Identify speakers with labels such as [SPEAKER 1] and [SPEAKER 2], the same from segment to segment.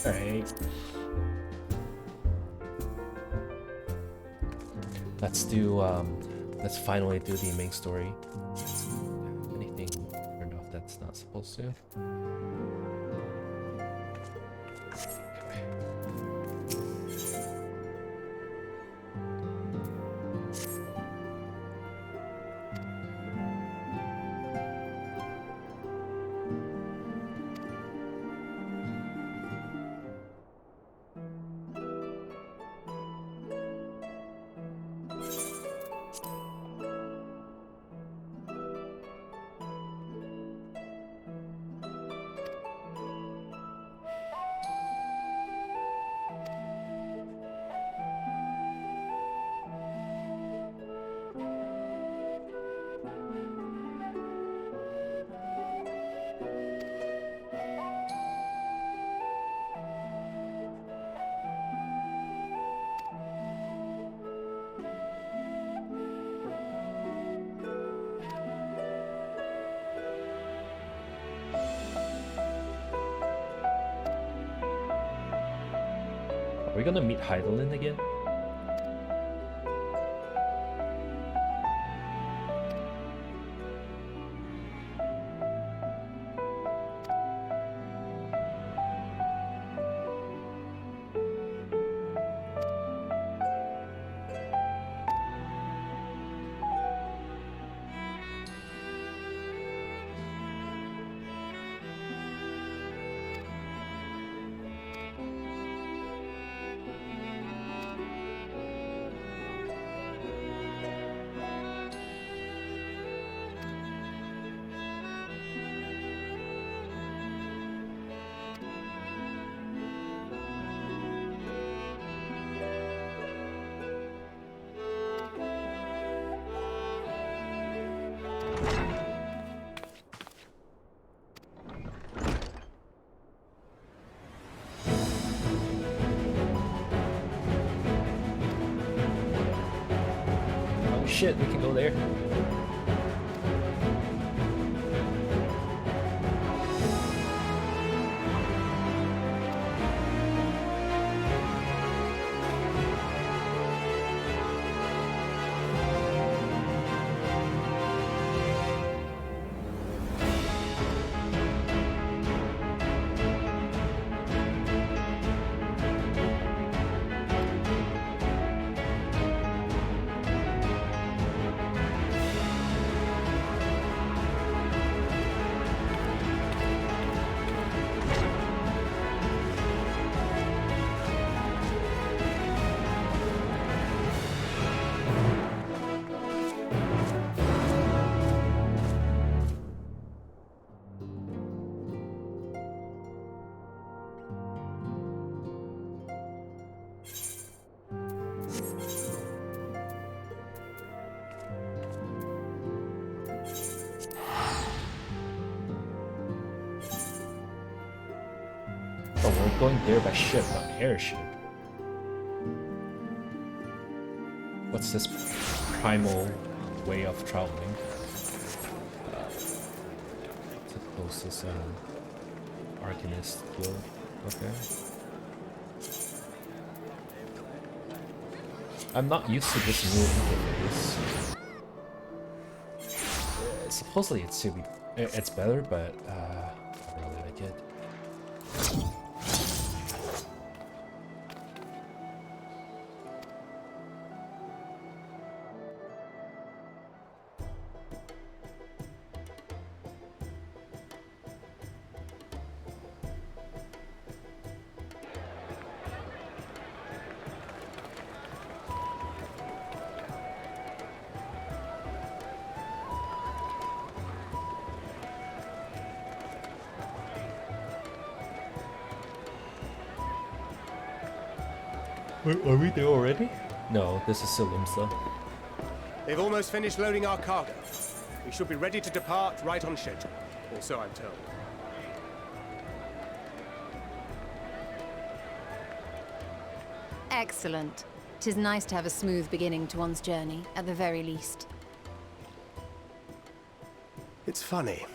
[SPEAKER 1] Alright. Let's finally do the main story. Anything turned off that's not supposed to? Are we gonna meet Heidelin again? Shit, we can go there. Oh, we're going there by ship, not airship. What's this primal way of traveling? It's the closest Arcanist guild. Okay. I'm not used to this new interface. Supposedly it's better, but I don't really like it. Wait, are we there already? No, this is Silimsa.
[SPEAKER 2] They've almost finished loading our cargo. We should be ready to depart right on schedule, or so I'm told.
[SPEAKER 3] Excellent. 'Tis nice to have a smooth beginning to one's journey, at the very least.
[SPEAKER 2] It's funny.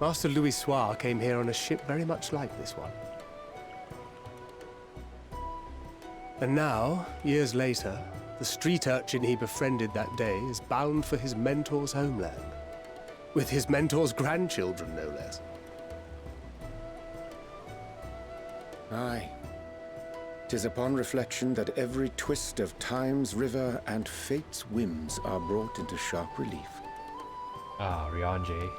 [SPEAKER 2] Master Louis Soir came here on a ship very much like this one. And now, years later, the street urchin he befriended that day is bound for his mentor's homeland. With his mentor's grandchildren, no less.
[SPEAKER 4] Aye. 'Tis upon reflection that every twist of time's river and fate's whims are brought into sharp relief.
[SPEAKER 1] Ah, Rianje.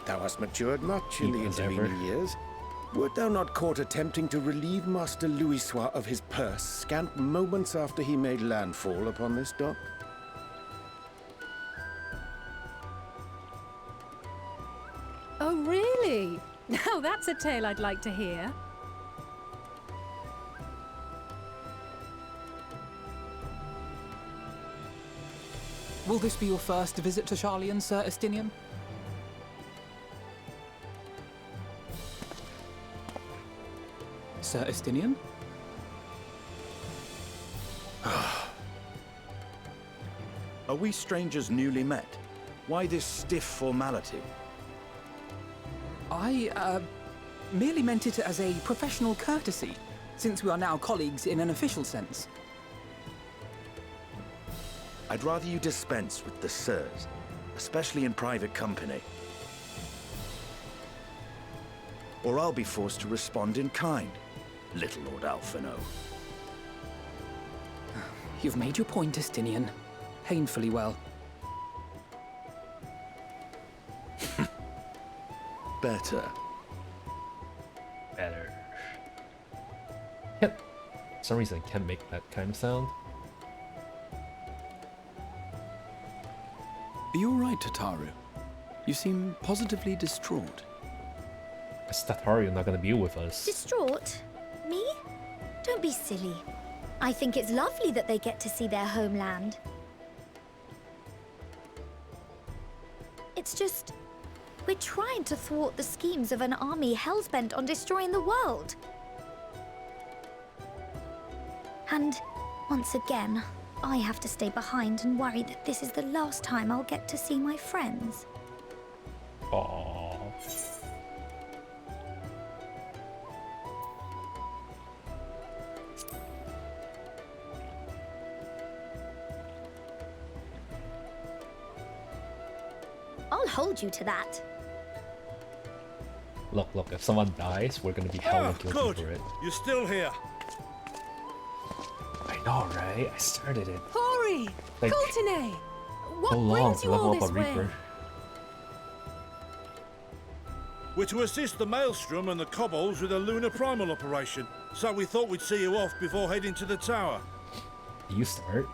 [SPEAKER 4] Thou hast matured much in the
[SPEAKER 1] Deep as
[SPEAKER 4] intervening
[SPEAKER 1] ever.
[SPEAKER 4] years. Wert thou not caught attempting to relieve Master Louis Soir of his purse scant moments after he made landfall upon this dock?
[SPEAKER 5] Oh, really? Now that's a tale I'd like to hear.
[SPEAKER 6] Will this be your first visit to Charlian, Sir Estinian? Sir Estinian?
[SPEAKER 7] Are we strangers newly met? Why this stiff formality?
[SPEAKER 6] I, merely meant it as a professional courtesy, since we are now colleagues in an official sense.
[SPEAKER 7] I'd rather you dispense with the sirs, especially in private company. Or I'll be forced to respond in kind, little Lord Alphino.
[SPEAKER 6] You've made your point, Estinian. Painfully well.
[SPEAKER 7] Better.
[SPEAKER 1] Better. Can't, for some reason I can't make that kind of sound.
[SPEAKER 8] Are you all right, Tataru? You seem positively distraught.
[SPEAKER 1] Is Tataru not gonna be with us?
[SPEAKER 9] Distraught? Me? Don't be silly. I think it's lovely that they get to see their homeland. It's just... we're trying to thwart the schemes of an army hell-bent on destroying the world. And, once again, I have to stay behind and worry that this is the last time I'll get to see my friends.
[SPEAKER 1] Aww.
[SPEAKER 9] I'll hold you to that.
[SPEAKER 1] Look, if someone dies, we're gonna be hella guilty
[SPEAKER 10] good.
[SPEAKER 1] for it.
[SPEAKER 10] You're still here.
[SPEAKER 1] I know, right? I started it.
[SPEAKER 5] Hori!
[SPEAKER 1] Like,
[SPEAKER 5] Coulternay! What
[SPEAKER 1] so long
[SPEAKER 5] brings
[SPEAKER 1] to
[SPEAKER 5] you all
[SPEAKER 1] level
[SPEAKER 5] this
[SPEAKER 1] up a
[SPEAKER 5] way?
[SPEAKER 1] Reaper.
[SPEAKER 10] We're to assist the Maelstrom and the Kobolds with a lunar primal operation, so we thought we'd see you off before heading to the tower.
[SPEAKER 1] You start.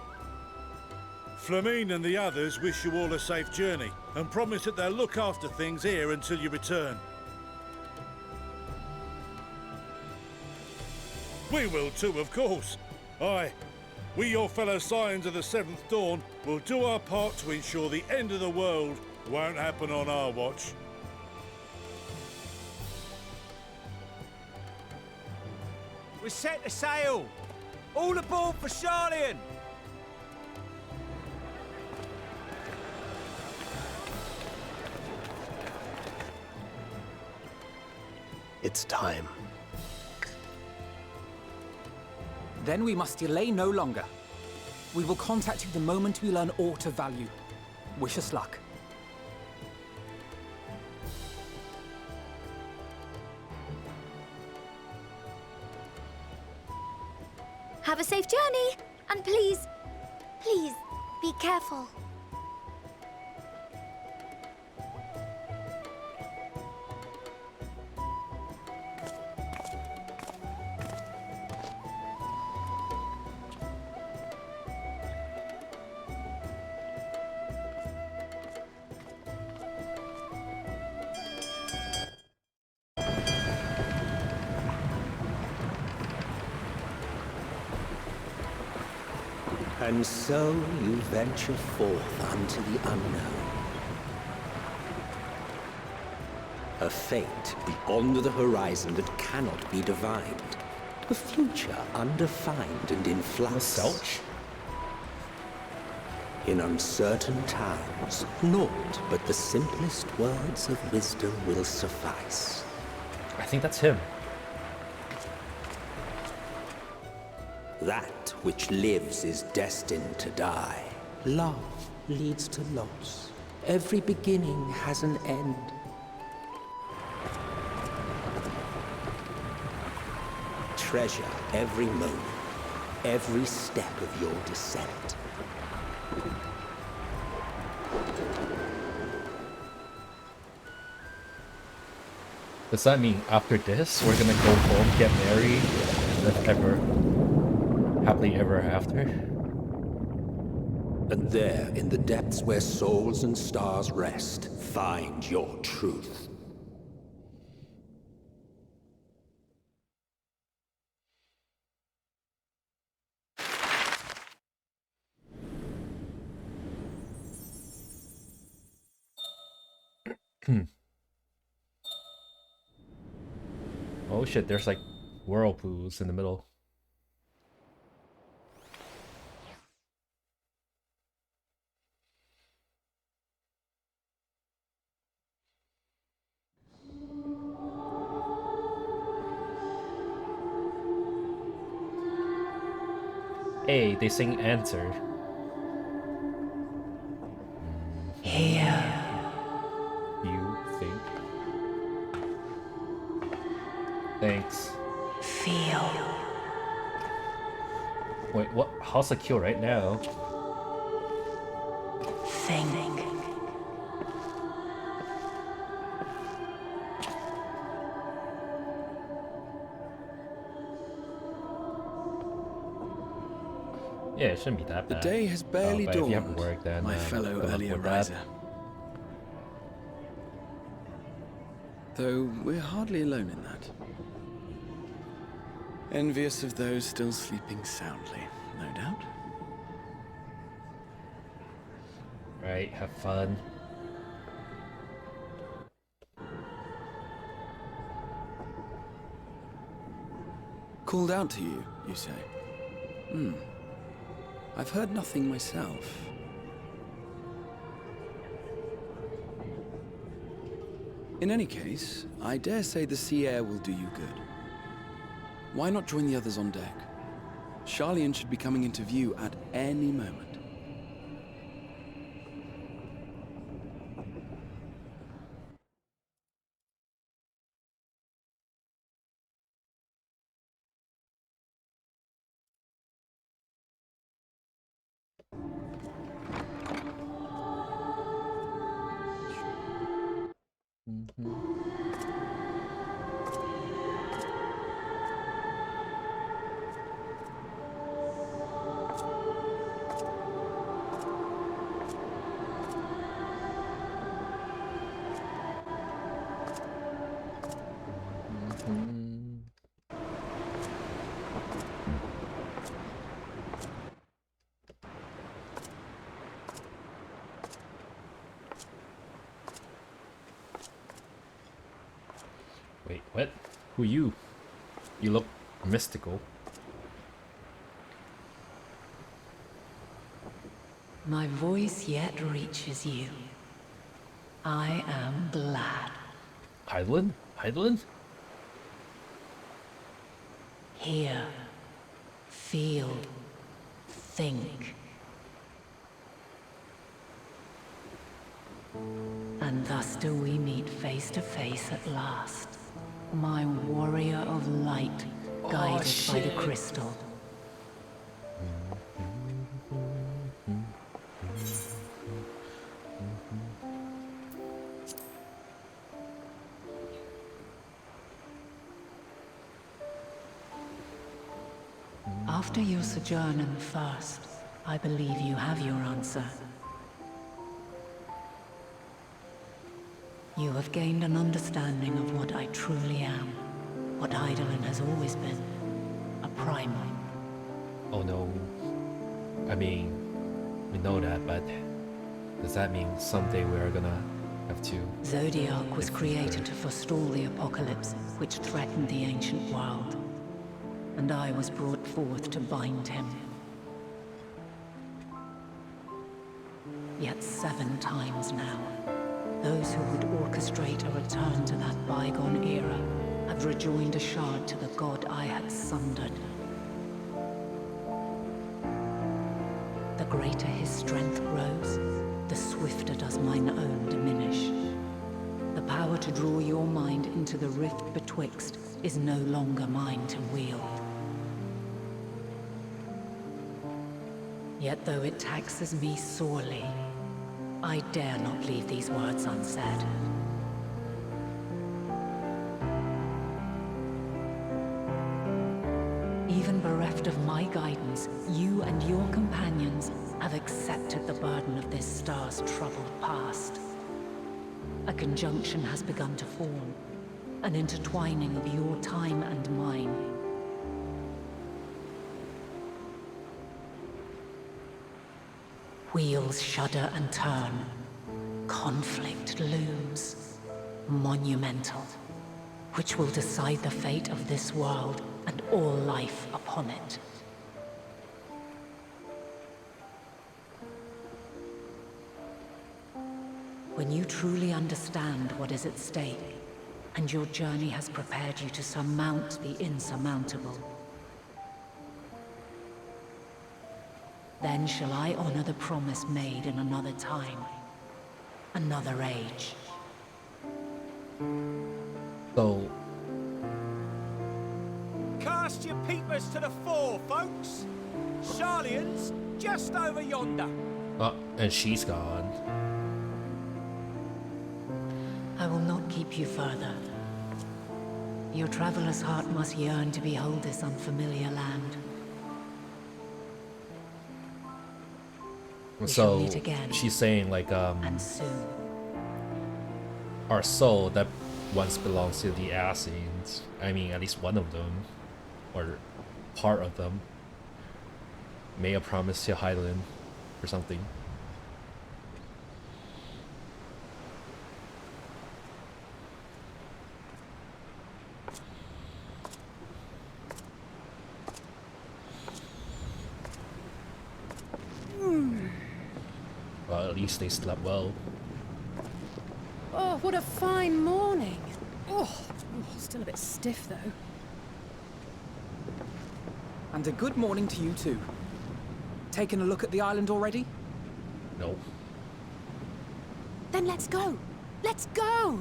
[SPEAKER 10] Flamine and the others wish you all a safe journey, and promise that they'll look after things here until you return. We will too, of course. Aye, we your fellow Scions of the Seventh Dawn will do our part to ensure the end of the world won't happen on our watch.
[SPEAKER 11] We're set to sail! All aboard for Charlian!
[SPEAKER 2] It's time.
[SPEAKER 6] Then we must delay no longer. We will contact you the moment we learn aught of value. Wish us luck.
[SPEAKER 9] Have a safe journey, and please, please, be careful.
[SPEAKER 12] And so you venture forth unto the unknown. A fate beyond the horizon that cannot be divined. A future undefined and in flux.
[SPEAKER 1] Selch?
[SPEAKER 12] In uncertain times, naught but the simplest words of wisdom will suffice.
[SPEAKER 1] I think that's him.
[SPEAKER 12] That which lives is destined to die. Love leads to loss. Every beginning has an end. Treasure every moment, every step of your descent.
[SPEAKER 1] Does that mean after this, we're gonna go home, get married, and live ever happily ever after?
[SPEAKER 12] And there, in the depths where souls and stars rest, find your truth.
[SPEAKER 1] Oh shit, there's like whirlpools in the middle. Hey, they sing Answer.
[SPEAKER 13] Here.
[SPEAKER 1] You think? Thanks.
[SPEAKER 13] Feel.
[SPEAKER 1] Wait, what? How's the kill right now?
[SPEAKER 13] Think.
[SPEAKER 1] Yeah, it shouldn't be that
[SPEAKER 8] The
[SPEAKER 1] bad.
[SPEAKER 8] day has barely
[SPEAKER 1] But if you have
[SPEAKER 8] dawned,
[SPEAKER 1] work, then
[SPEAKER 8] my fellow
[SPEAKER 1] good luck
[SPEAKER 8] earlier
[SPEAKER 1] with that.
[SPEAKER 8] riser. Though we're hardly alone in that. Envious of those still sleeping soundly, no doubt.
[SPEAKER 1] Right, have fun.
[SPEAKER 8] Called out to you, you say? I've heard nothing myself. In any case, I dare say the sea air will do you good. Why not join the others on deck? Charlian should be coming into view at any moment.
[SPEAKER 1] Wait, what? Who you? You look mystical.
[SPEAKER 13] My voice yet reaches you. I am glad.
[SPEAKER 1] Hydaelyn? Hydaelyn?
[SPEAKER 13] Hear, feel, think. And thus do we meet face to face at last. My warrior of light, guided by the crystal. After your sojourn in the First, I believe you have your answer. You have gained an understanding of what I truly am, what Hydaelyn has always been, a primal.
[SPEAKER 1] Oh no. I mean, we know that, but does that mean someday we are gonna have to...
[SPEAKER 13] Zodiac was created to forestall the apocalypse which threatened the ancient world. And I was brought forth to bind him. yet 7 times now. Those who would orchestrate a return to that bygone era have rejoined a shard to the god I had sundered. The greater his strength grows, the swifter does mine own diminish. The power to draw your mind into the rift betwixt is no longer mine to wield. Yet though it taxes me sorely, I dare not leave these words unsaid. Even bereft of my guidance, you and your companions have accepted the burden of this star's troubled past. A conjunction has begun to form, an intertwining of your time and mine. Wheels shudder and turn. Conflict looms. Monumental. Which will decide the fate of this world and all life upon it. When you truly understand what is at stake, and your journey has prepared you to surmount the insurmountable, then shall I honor the promise made in another time, another age.
[SPEAKER 1] So...
[SPEAKER 11] Cast your peepers to the fore, folks. Sharlayan's just over yonder.
[SPEAKER 1] And she's gone.
[SPEAKER 13] I will not keep you further. Your traveler's heart must yearn to behold this unfamiliar land. We shall meet again.
[SPEAKER 1] She's saying like
[SPEAKER 13] and soon.
[SPEAKER 1] Our soul that once belongs to the Assassins, I mean at least one of them, or part of them, made a promise to Hyland or something. Well, at least they slept well.
[SPEAKER 5] Oh, what a fine morning. Oh, still a bit stiff though.
[SPEAKER 6] And a good morning to you too. Taking a look at the island already?
[SPEAKER 1] No.
[SPEAKER 5] Then let's go. Let's go.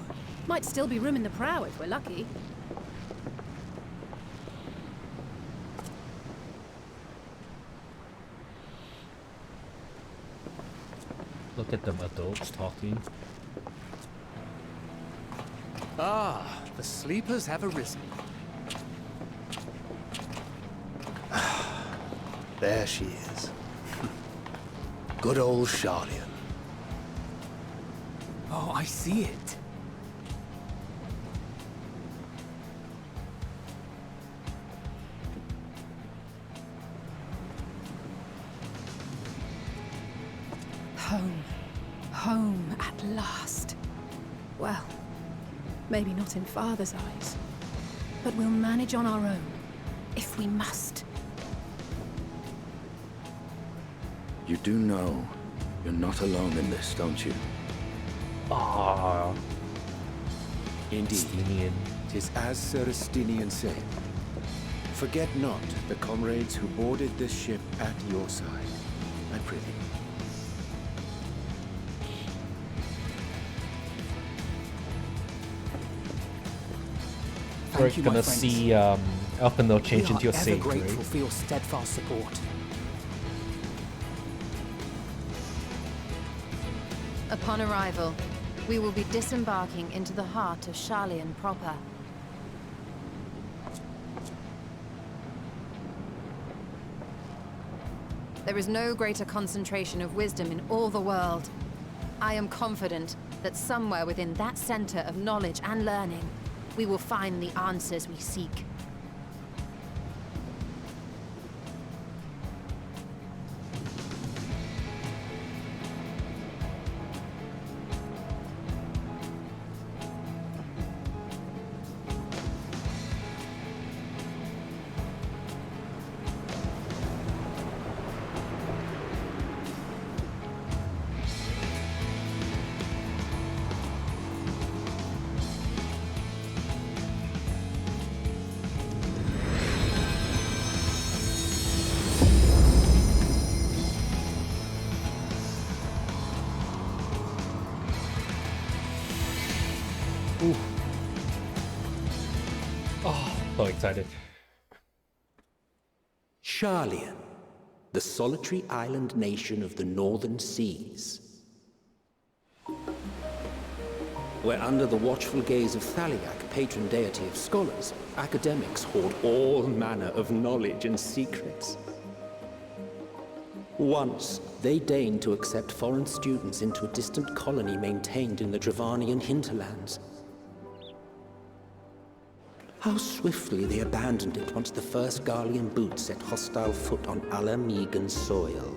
[SPEAKER 5] Might still be room in the prow if we're lucky.
[SPEAKER 1] Look at them adults talking.
[SPEAKER 2] Ah, the sleepers have arisen. There she is. Good old Sharlayan.
[SPEAKER 6] Oh, I see it.
[SPEAKER 5] Home. Home at last. Well, maybe not in Father's eyes, but we'll manage on our own, if we must.
[SPEAKER 4] You do know you're not alone in this, don't you?
[SPEAKER 1] Ah.
[SPEAKER 4] Indeed.
[SPEAKER 1] Estinian.
[SPEAKER 4] 'Tis as Sir Estinian said. Forget not the comrades who boarded this ship at your side, I prithee.
[SPEAKER 1] We're
[SPEAKER 6] Thank you,
[SPEAKER 1] gonna
[SPEAKER 6] my friends.
[SPEAKER 1] see Elfino change into a
[SPEAKER 6] We are ever
[SPEAKER 1] sage,
[SPEAKER 6] grateful
[SPEAKER 1] right?
[SPEAKER 6] for your steadfast support.
[SPEAKER 3] Upon arrival, we will be disembarking into the heart of Sharlayan proper. There is no greater concentration of wisdom in all the world. I am confident that somewhere within that center of knowledge and learning, we will find the answers we seek.
[SPEAKER 1] Oh, so excited.
[SPEAKER 12] Sharlayan, the solitary island nation of the northern seas. Where under the watchful gaze of Thaliak, patron deity of scholars, academics hoard all manner of knowledge and secrets. Once, they deigned to accept foreign students into a distant colony maintained in the Dravanian hinterlands. How swiftly they abandoned it once the first Garlean boot set hostile foot on Alamegan soil.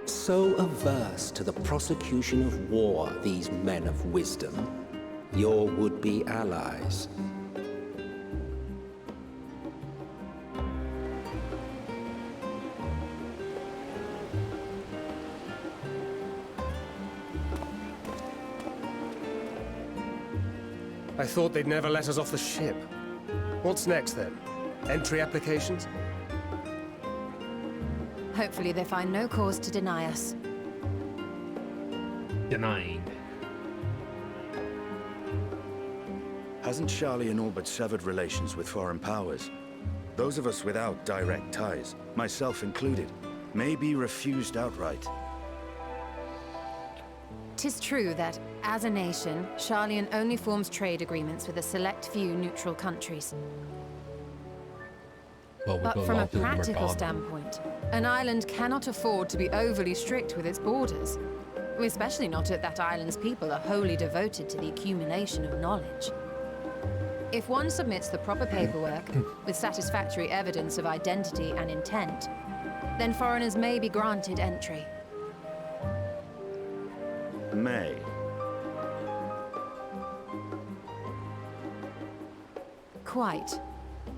[SPEAKER 12] So averse to the prosecution of war, these men of wisdom, your would-be allies.
[SPEAKER 2] I thought they'd never let us off the ship. What's next, then? Entry applications?
[SPEAKER 3] Hopefully they find no cause to deny us.
[SPEAKER 1] Denying.
[SPEAKER 7] Hasn't Sharlayan all but severed relations with foreign powers? Those of us without direct ties, myself included, may be refused outright.
[SPEAKER 3] 'Tis true that, as a nation, Sharlayan only forms trade agreements with a select few neutral countries.
[SPEAKER 1] Well,
[SPEAKER 3] But from a practical standpoint, an island cannot afford to be overly strict with its borders. Especially not if that island's people are wholly devoted to the accumulation of knowledge. If one submits the proper paperwork, with satisfactory evidence of identity and intent, then foreigners may be granted entry.
[SPEAKER 7] May.
[SPEAKER 3] Quite.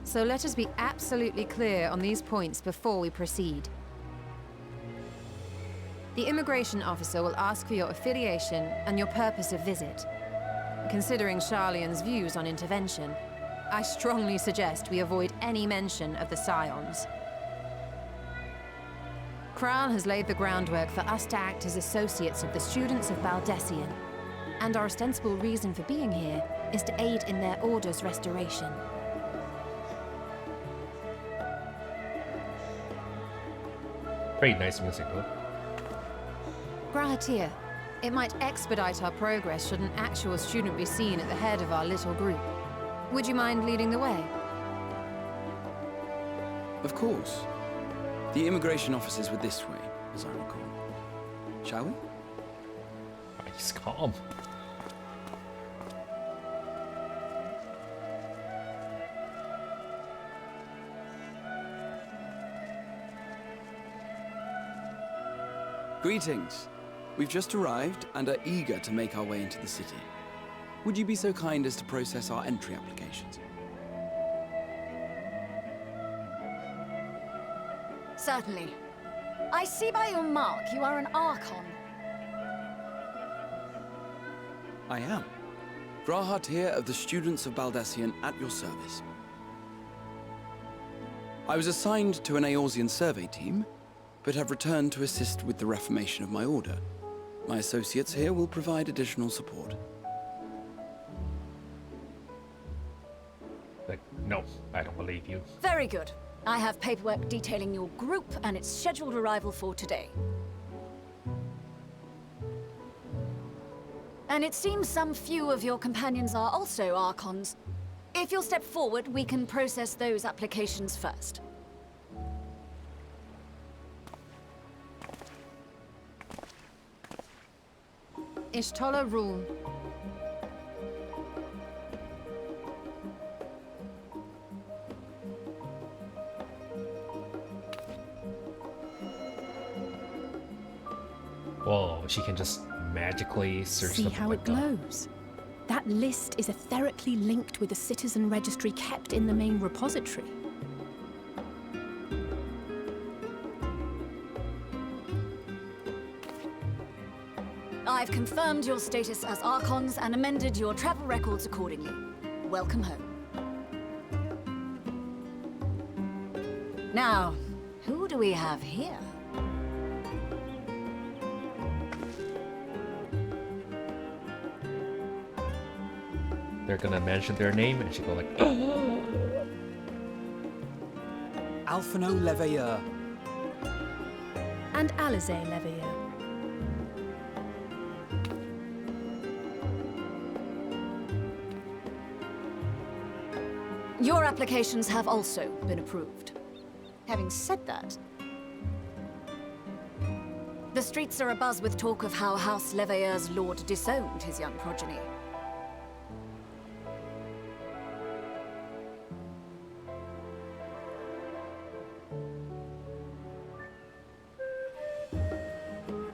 [SPEAKER 3] So let us be absolutely clear on these points before we proceed. The immigration officer will ask for your affiliation and your purpose of visit. Considering Sharlayan's views on intervention, I strongly suggest we avoid any mention of the Scions. Kral has laid the groundwork for us to act as associates of the students of Baldessian, and our ostensible reason for being here is to aid in their order's restoration.
[SPEAKER 1] Very nice music, though.
[SPEAKER 3] Grahatir, it might expedite our progress should an actual student be seen at the head of our little group. Would you mind leading the way?
[SPEAKER 8] Of course. The immigration officers were this way, as I recall. Shall we?
[SPEAKER 1] He's calm.
[SPEAKER 8] Greetings. We've just arrived and are eager to make our way into the city. Would you be so kind as to process our entry applications?
[SPEAKER 14] Certainly. I see by your mark you are an Archon.
[SPEAKER 8] I am. Grahatir of the Students of Baldessian at your service. I was assigned to an Eorzean survey team, but have returned to assist with the reformation of my order. My associates here will provide additional support.
[SPEAKER 1] Like, no, I don't believe you.
[SPEAKER 14] Very good. I have paperwork detailing your group and its scheduled arrival for today. And it seems some few of your companions are also Archons. If you'll step forward, we can process those applications first.
[SPEAKER 3] Ishtola rule.
[SPEAKER 1] Whoa, she can just magically search
[SPEAKER 5] See
[SPEAKER 1] them.
[SPEAKER 5] how it glows? That list is etherically linked with the citizen registry kept in the main repository.
[SPEAKER 14] I've confirmed your status as Archons and amended your travel records accordingly. Welcome home. Now, who do we have here?
[SPEAKER 1] they're gonna mention their name, and she go like,
[SPEAKER 6] Alphino Leveilleur.
[SPEAKER 5] And Alize Leveilleur.
[SPEAKER 14] Your applications have also been approved. Having said that, the streets are abuzz with talk of how House Leveilleur's lord disowned his young progeny.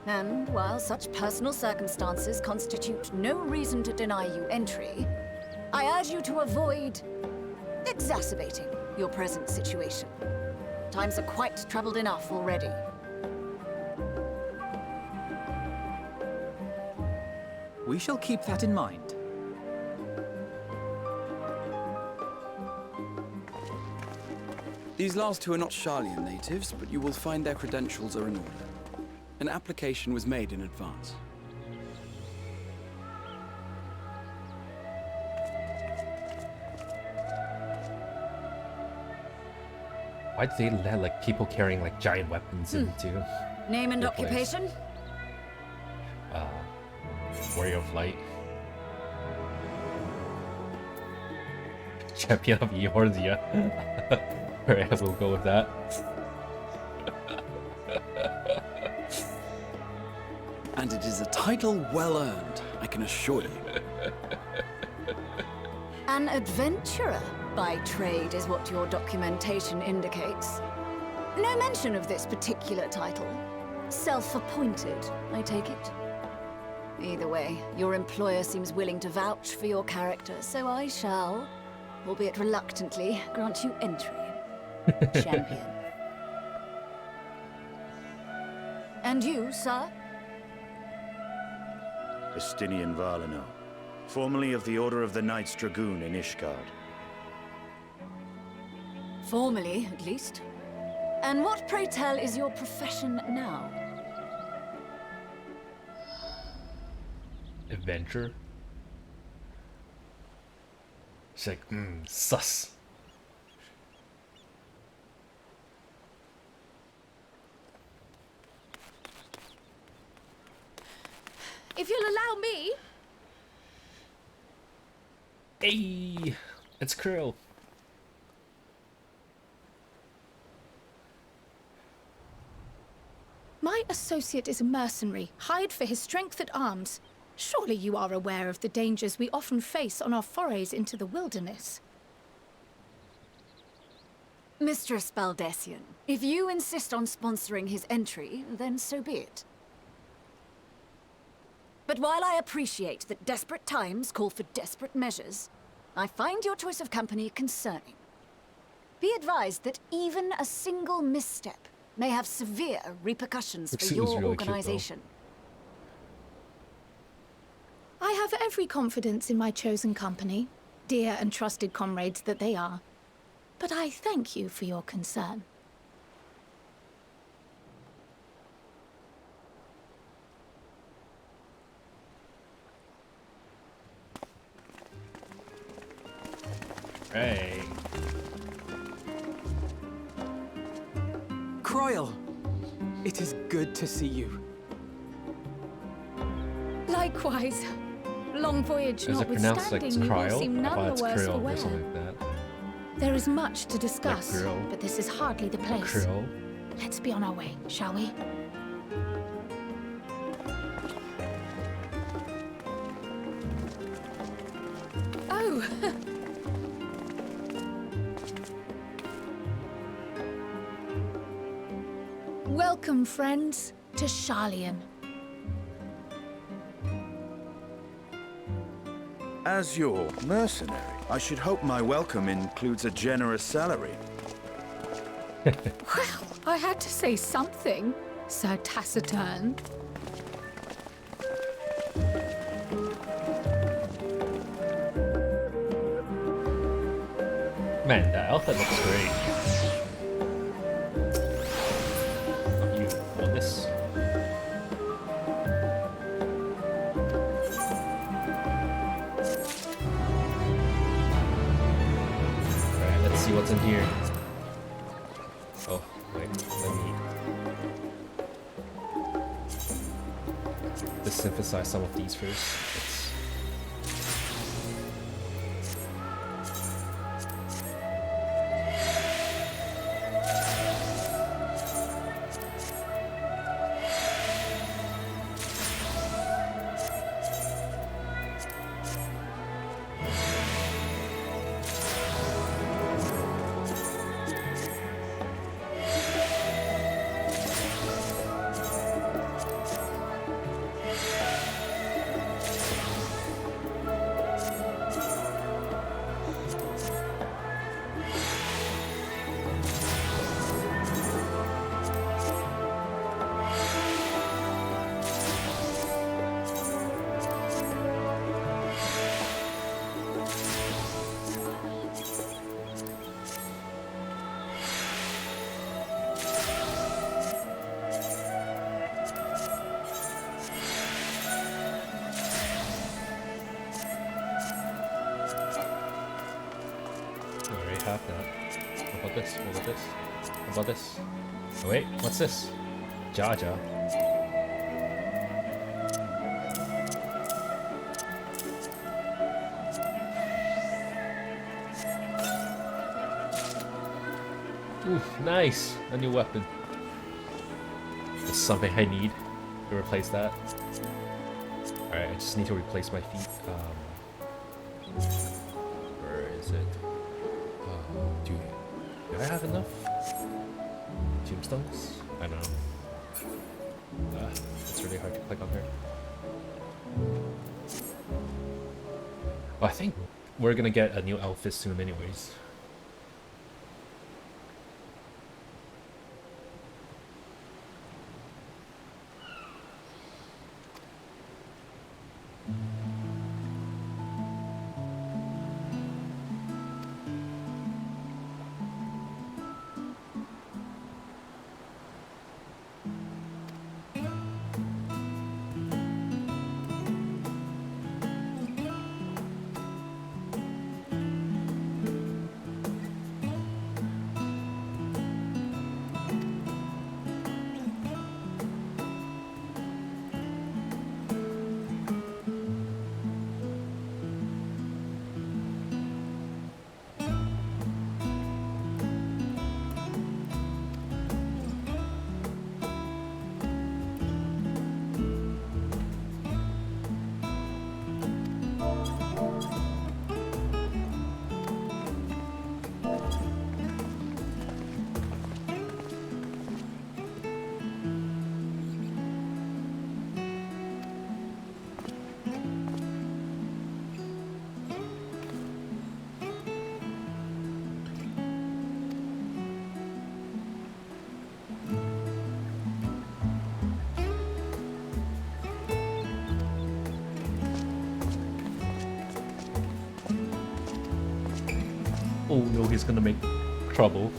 [SPEAKER 14] And while such personal circumstances constitute no reason to deny you entry, I urge you to avoid exacerbating your present situation. Times are quite troubled enough already.
[SPEAKER 6] We shall keep that in mind.
[SPEAKER 8] These last two are not Sharlayan natives, but you will find their credentials are in order. An application was made in advance.
[SPEAKER 1] why do they let like people carrying like giant weapons into
[SPEAKER 14] Name and
[SPEAKER 1] their place?
[SPEAKER 14] occupation?
[SPEAKER 1] Warrior of Light. Champion of Eorzea. Alright, we'll go with that.
[SPEAKER 8] And it is a title well earned, I can assure you.
[SPEAKER 14] An adventurer by trade is what your documentation indicates. No mention of this particular title. Self-appointed, I take it. Either way, your employer seems willing to vouch for your character, so I shall, albeit reluctantly, grant you entry. Champion. And you, sir?
[SPEAKER 7] Justinian Varlino, formerly of the Order of the Knights Dragoon in Ishgard.
[SPEAKER 14] Formally, at least. And what, pray tell, is your profession now?
[SPEAKER 1] Adventure. She's like, sus.
[SPEAKER 5] If you'll allow me.
[SPEAKER 1] Hey, it's Krill.
[SPEAKER 5] My associate is a mercenary, hired for his strength at arms. Surely you are aware of the dangers we often face on our forays into the wilderness.
[SPEAKER 14] Mistress Baldessian, if you insist on sponsoring his entry, then so be it. But while I appreciate that desperate times call for desperate measures, I find your choice of company concerning. Be advised that even a single misstep may have severe repercussions for your organization.
[SPEAKER 5] I have every confidence in my chosen company, dear and trusted comrades that they are. But I thank you for your concern.
[SPEAKER 1] Hey.
[SPEAKER 6] Croyle, it is good to see you.
[SPEAKER 5] Likewise. Long voyage
[SPEAKER 1] Is it pronounced like
[SPEAKER 5] notwithstanding, you will
[SPEAKER 1] Krill?
[SPEAKER 5] seem
[SPEAKER 1] I
[SPEAKER 5] none
[SPEAKER 1] thought
[SPEAKER 5] the
[SPEAKER 1] it's
[SPEAKER 5] worse for
[SPEAKER 1] Krill or
[SPEAKER 5] wear.
[SPEAKER 1] something like that.
[SPEAKER 5] There is much to discuss,
[SPEAKER 1] Krill.
[SPEAKER 5] but this is hardly the place.
[SPEAKER 1] Krill.
[SPEAKER 5] Let's be on our way, shall we? Oh! Welcome, friends, to Sharlayan.
[SPEAKER 7] As your mercenary, I should hope my welcome includes a generous salary.
[SPEAKER 5] Well, I had to say something, Sir Taciturn.
[SPEAKER 1] Man, that outfit looks great. You want this? see what's in here. Oh, wait, let me desynthesize some of these first. Have that. What about this? What about this? What about this? Oh wait, what's this? Jaja. Ooh, nice! A new weapon. It's something I need to replace that. Alright, I just need to replace my feet. Where is it? Do I have enough tombstones? I don't know. It's really hard to click on her. Well, I think we're gonna get a new outfit soon anyways. Oh no, he's gonna make trouble.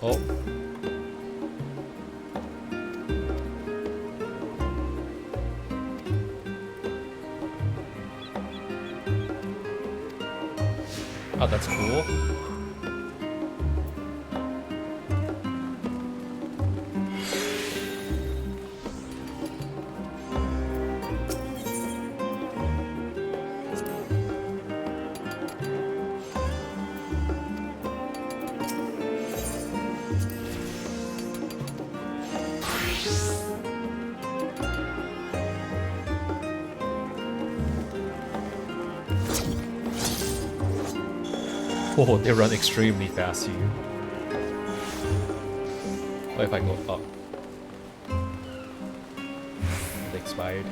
[SPEAKER 1] Oh. Oh, that's cool. Oh, they run extremely fast here. What if I go up? It expired.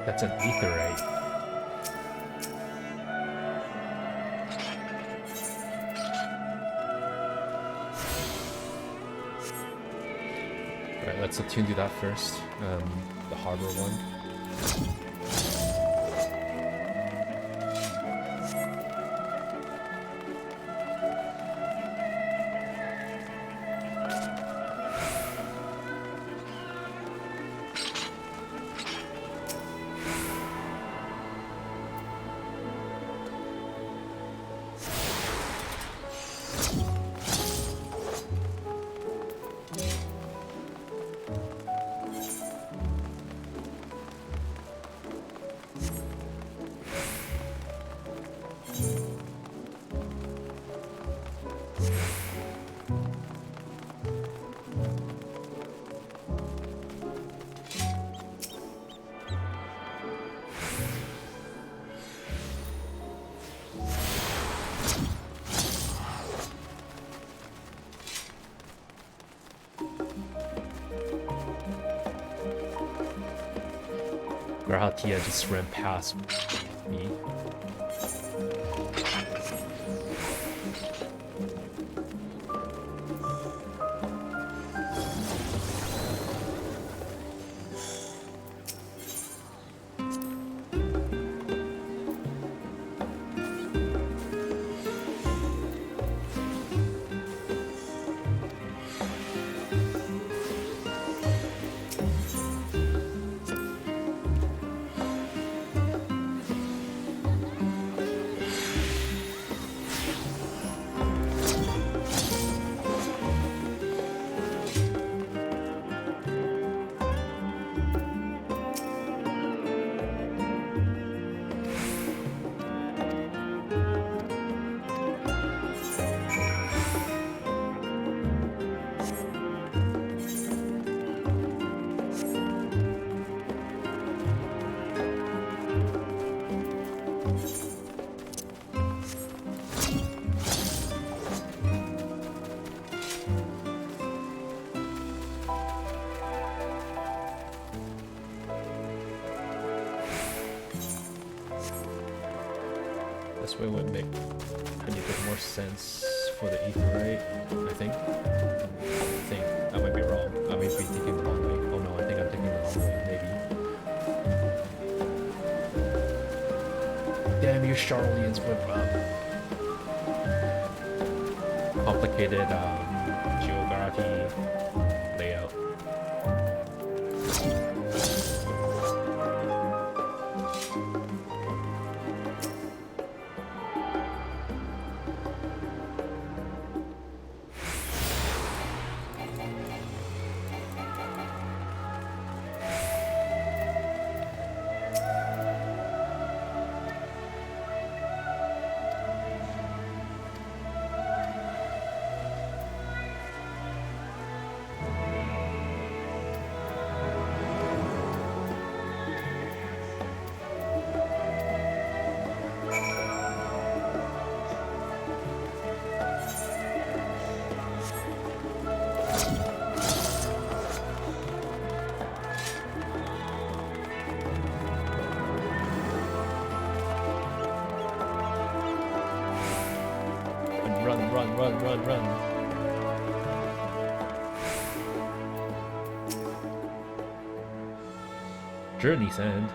[SPEAKER 1] That's an etherite. Alright, let's attune to that first. The harbor one. Or how Tia just ran past me. This way would make a bit more sense for the etherite, I think. I might be wrong. I might be thinking the wrong way. Oh no, I think I'm thinking the wrong way, maybe. Damn you Charlians with complicated geography layout. Run, run, run. Journey's End.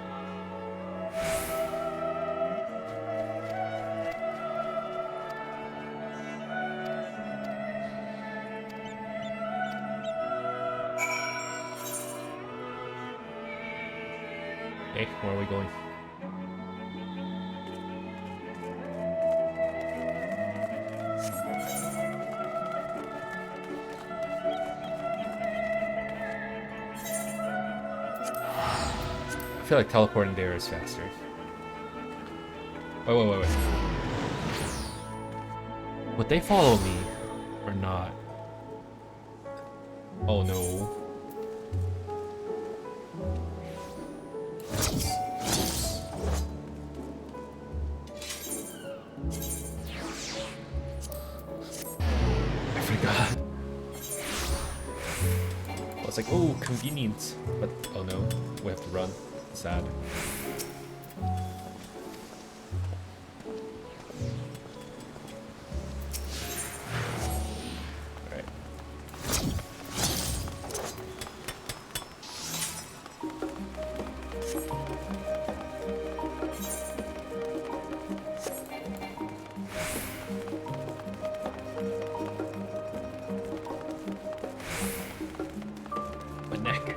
[SPEAKER 1] Okay, where are we going? I feel like teleporting there is faster. Wait. Would they follow me or not? Oh no. I forgot. I was like, oh, convenient. But oh no, we have to run. Sad. My neck.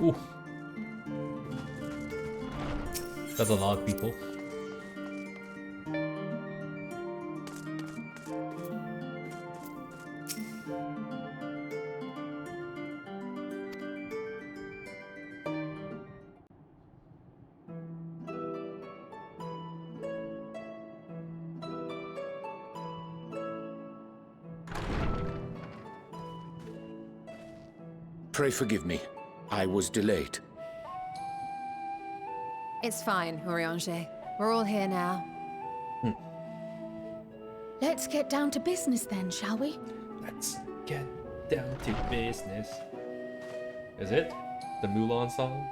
[SPEAKER 1] Ooh. That's a lot of people.
[SPEAKER 4] Pray forgive me. I was delayed.
[SPEAKER 3] It's fine, Urianger. We're all here now.
[SPEAKER 5] Let's get down to business then, shall we?
[SPEAKER 1] Let's get down to business. Is it? The Mulan song?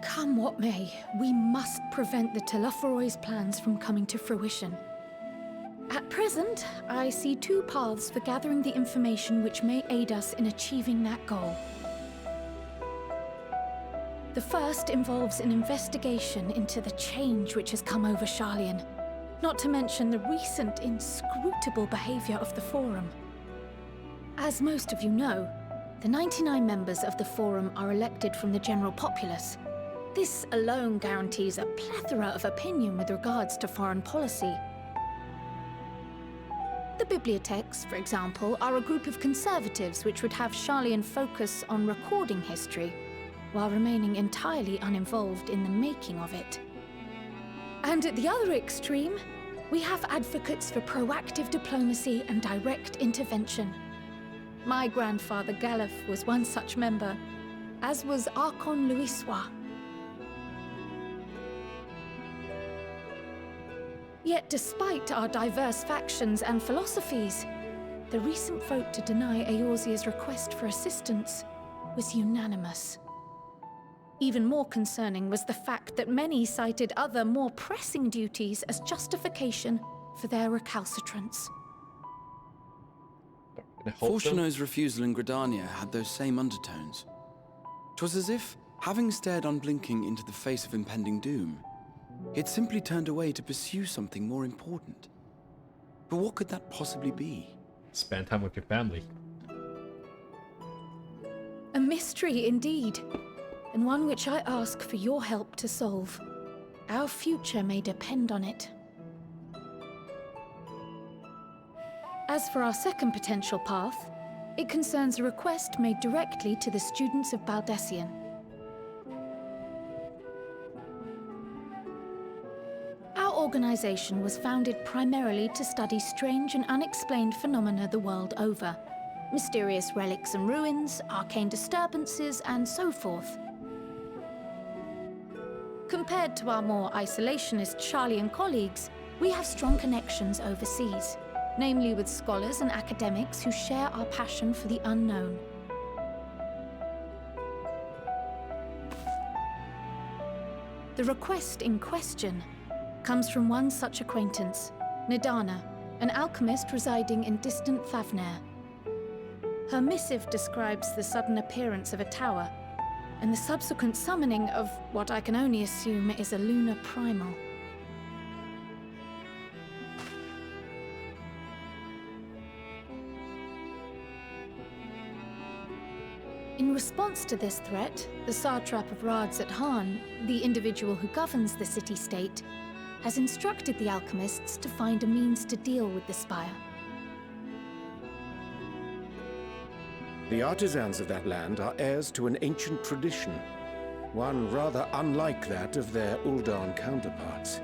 [SPEAKER 5] Come what may, we must prevent the Telophoroid's plans from coming to fruition. At present, I see two paths for gathering the information which may aid us in achieving that goal. The first involves an investigation into the change which has come over Sharlayan, not to mention the recent inscrutable behavior of the Forum. As most of you know, the 99 members of the Forum are elected from the general populace. This alone guarantees a plethora of opinion with regards to foreign policy. The bibliotheques, for example, are a group of conservatives which would have Sharlayan focus on recording history, while remaining entirely uninvolved in the making of it. And at the other extreme, we have advocates for proactive diplomacy and direct intervention. My grandfather Galef was one such member, as was Archon Louisois. Yet despite our diverse factions and philosophies, the recent vote to deny Eorzea's request for assistance was unanimous. Even more concerning was the fact that many cited other, more pressing duties as justification for their recalcitrance.
[SPEAKER 8] Fortuno's refusal in Gridania had those same undertones. 'Twas as if, having stared unblinking into the face of impending doom, it simply turned away to pursue something more important. But what could that possibly be?
[SPEAKER 1] Spend time with your family.
[SPEAKER 5] A mystery indeed, and one which I ask for your help to solve. Our future may depend on it. As for our second potential path, it concerns a request made directly to the students of Baldessian. Our organization was founded primarily to study strange and unexplained phenomena the world over. Mysterious relics and ruins, arcane disturbances, and so forth. Compared to our more isolationist Sharlayan colleagues, we have strong connections overseas, namely with scholars and academics who share our passion for the unknown. The request in question comes from one such acquaintance, Nidana, an alchemist residing in distant Thavnair. Her missive describes the sudden appearance of a tower and the subsequent summoning of what I can only assume is a lunar primal. In response to this threat, the satrap of Rads at Han, the individual who governs the city-state, has instructed the alchemists to find a means to deal with the spire.
[SPEAKER 4] The artisans of that land are heirs to an ancient tradition, one rather unlike that of their Uldan counterparts.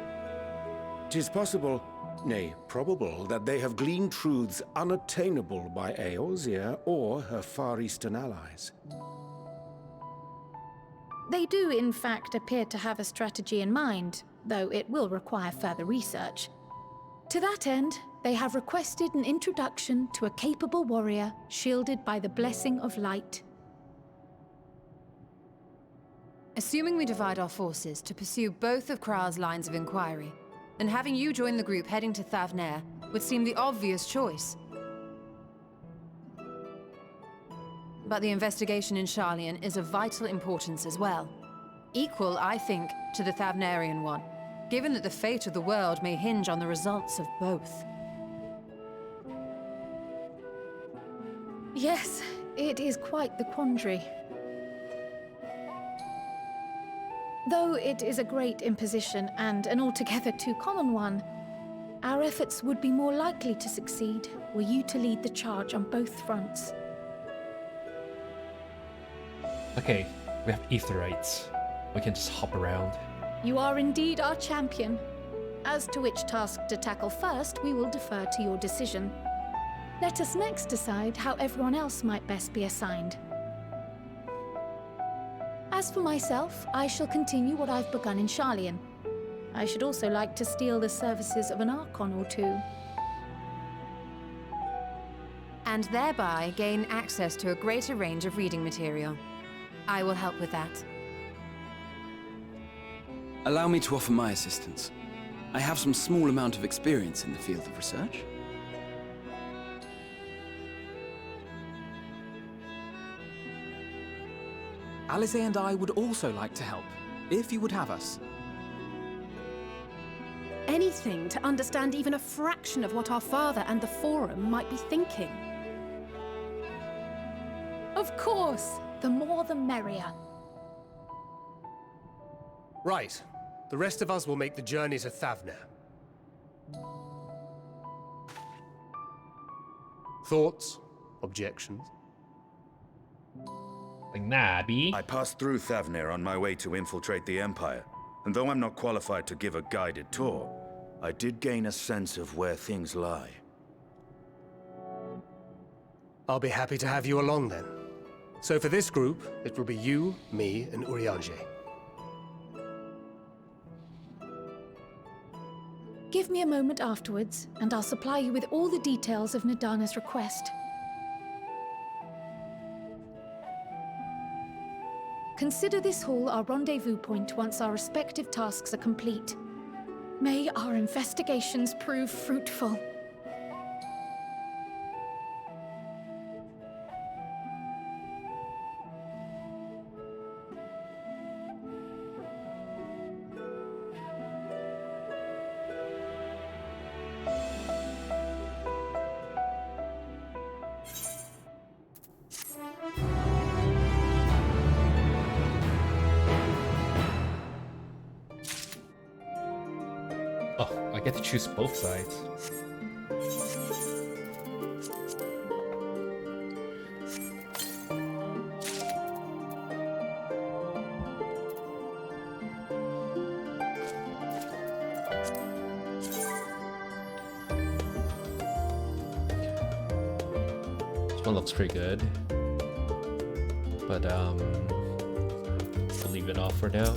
[SPEAKER 4] 'Tis possible, nay, probable, that they have gleaned truths unattainable by Eorzea or her Far Eastern allies.
[SPEAKER 5] They do, in fact, appear to have a strategy in mind, though it will require further research. To that end, they have requested an introduction to a capable warrior shielded by the blessing of light.
[SPEAKER 3] Assuming we divide our forces to pursue both of Kral's lines of inquiry, then having you join the group heading to Thavnair would seem the obvious choice. But the investigation in Sharlayan is of vital importance as well. Equal, I think, to the Thavnairian one, given that the fate of the world may hinge on the results of both.
[SPEAKER 5] Yes, it is quite the quandary. Though it is a great imposition and an altogether too common one, our efforts would be more likely to succeed were you to lead the charge on both fronts.
[SPEAKER 1] Okay, we have Aetherites. We can just hop around.
[SPEAKER 5] You are indeed our champion. As to which task to tackle first, we will defer to your decision. Let us next decide how everyone else might best be assigned. As for myself, I shall continue what I've begun in Sharlayan. I should also like to steal the services of an Archon or two.
[SPEAKER 3] And thereby gain access to a greater range of reading material. I will help with that.
[SPEAKER 8] Allow me to offer my assistance. I have some small amount of experience in the field of research.
[SPEAKER 6] Alize and I would also like to help, if you would have us.
[SPEAKER 5] Anything to understand even a fraction of what our father and the Forum might be thinking. Of course, the more the merrier.
[SPEAKER 2] Right. The rest of us will make the journey to Thavner. Thoughts? Objections?
[SPEAKER 7] I passed through Thavner on my way to infiltrate the Empire, and though I'm not qualified to give a guided tour, I did gain a sense of where things lie.
[SPEAKER 2] I'll be happy to have you along then. So for this group, it will be you, me, and Urianger.
[SPEAKER 5] Give me a moment afterwards, and I'll supply you with all the details of Nadana's request. Consider this hall our rendezvous point once our respective tasks are complete. May our investigations prove fruitful.
[SPEAKER 1] Oh, I get to choose both sides. This one looks pretty good, but I'll leave it off for now.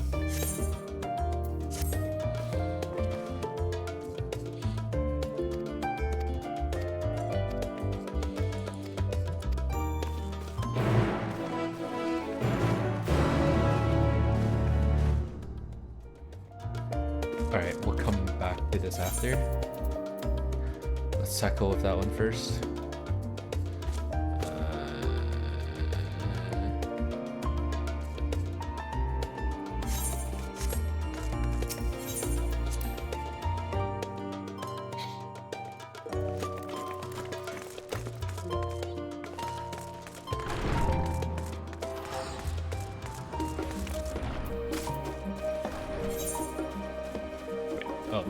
[SPEAKER 1] Alright, we'll come back to this after. Let's tackle with that one first. Oh.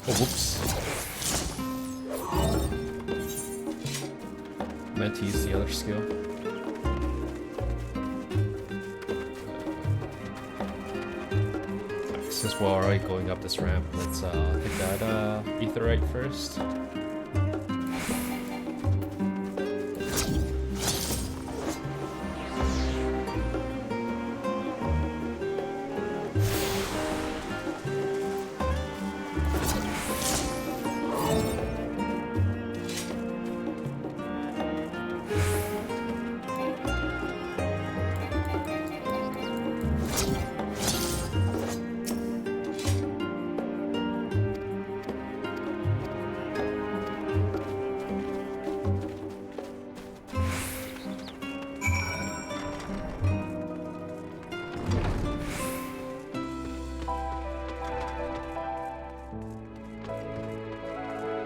[SPEAKER 1] Oh, whoops. Meant to use the other skill. Since we're already going up this ramp, let's take that Aetheryte first.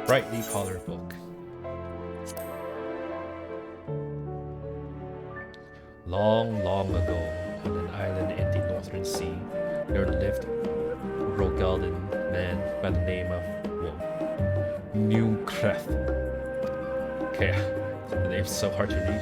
[SPEAKER 1] Brightly colored book. Long, long ago, on an island in the Northern Sea, there lived a Rogaldan man by the name of Newcreth. Okay, the name's so hard to read.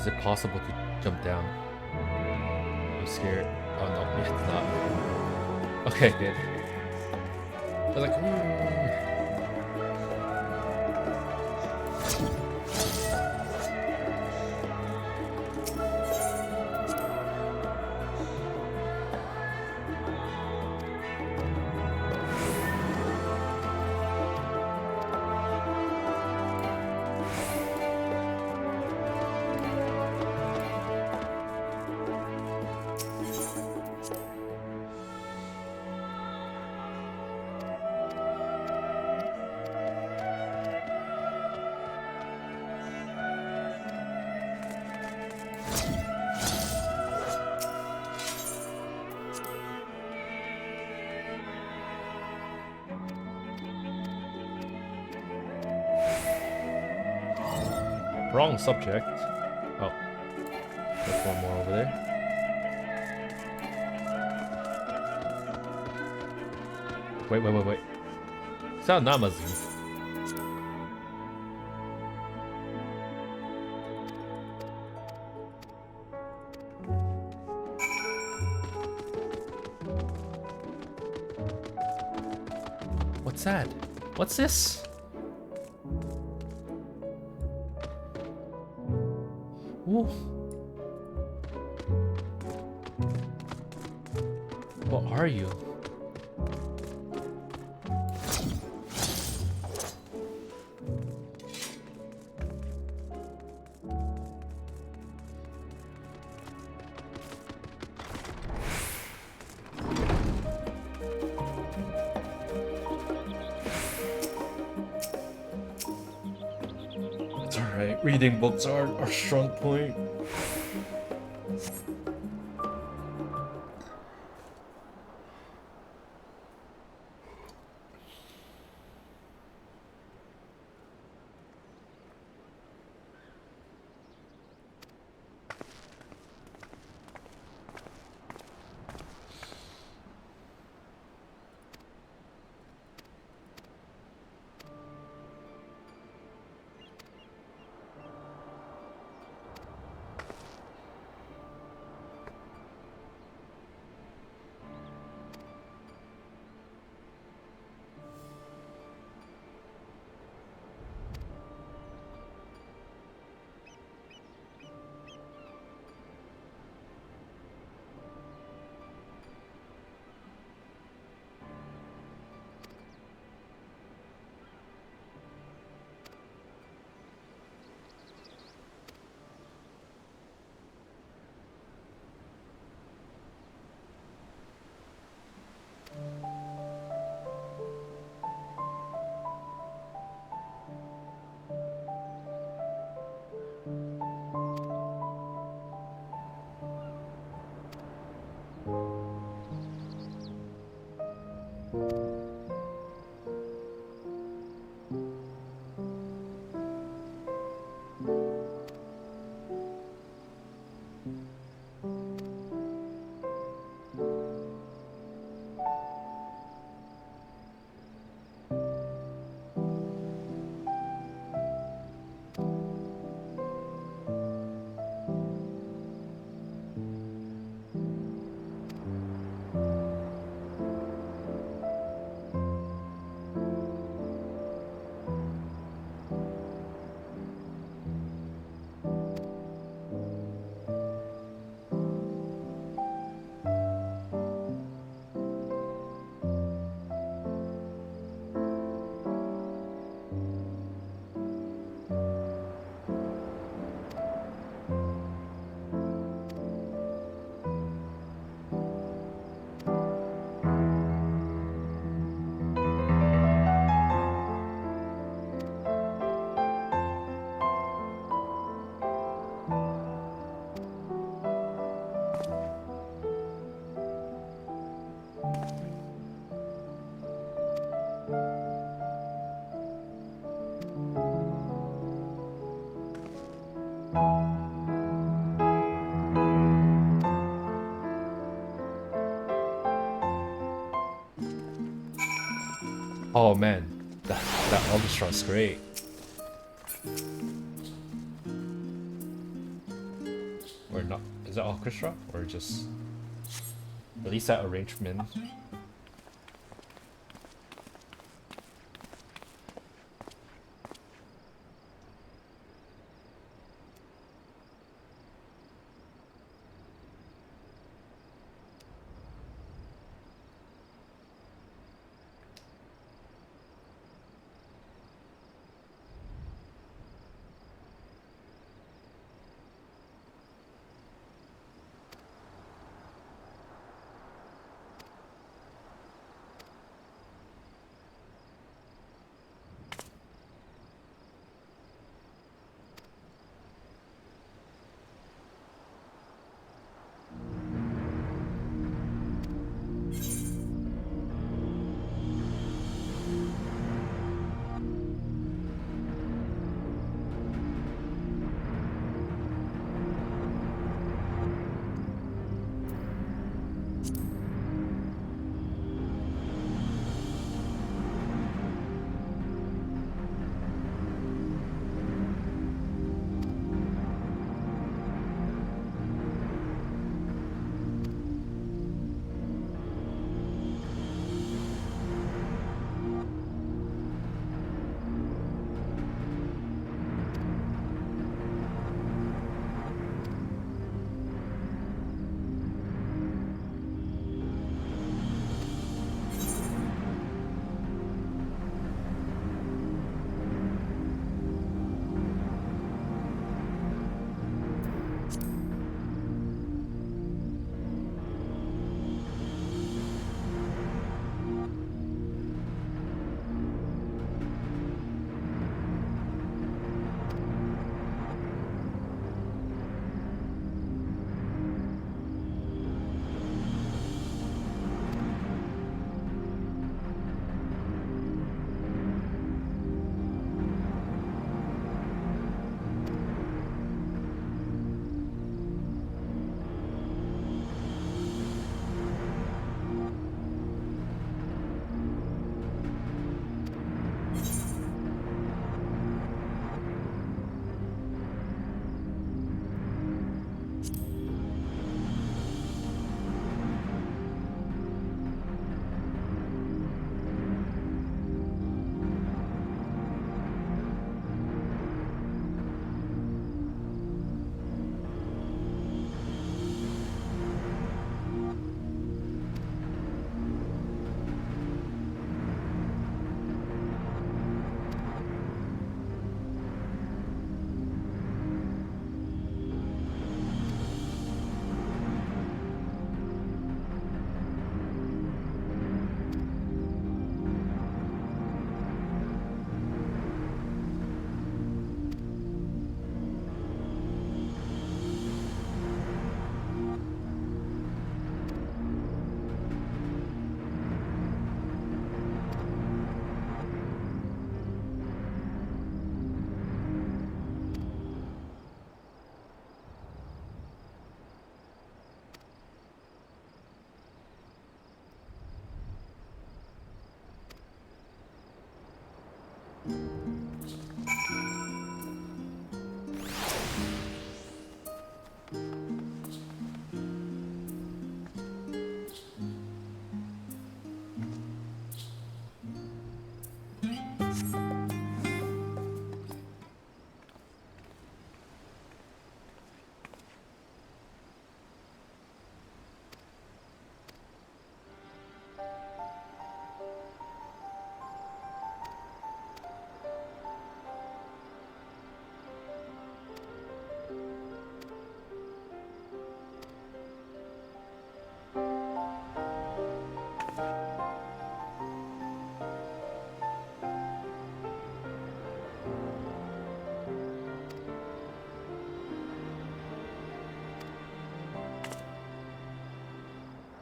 [SPEAKER 1] Is it possible to jump down? I'm scared. Oh no, it's not. Okay, good. I was like, wrong subject. Oh, there's one more over there. Wait. It's not Namazu. What's that? What's this? Ooh. What are you? It's alright, reading books are our strong point. Oh man, that orchestra's great. Is it orchestra or just at least that arrangement?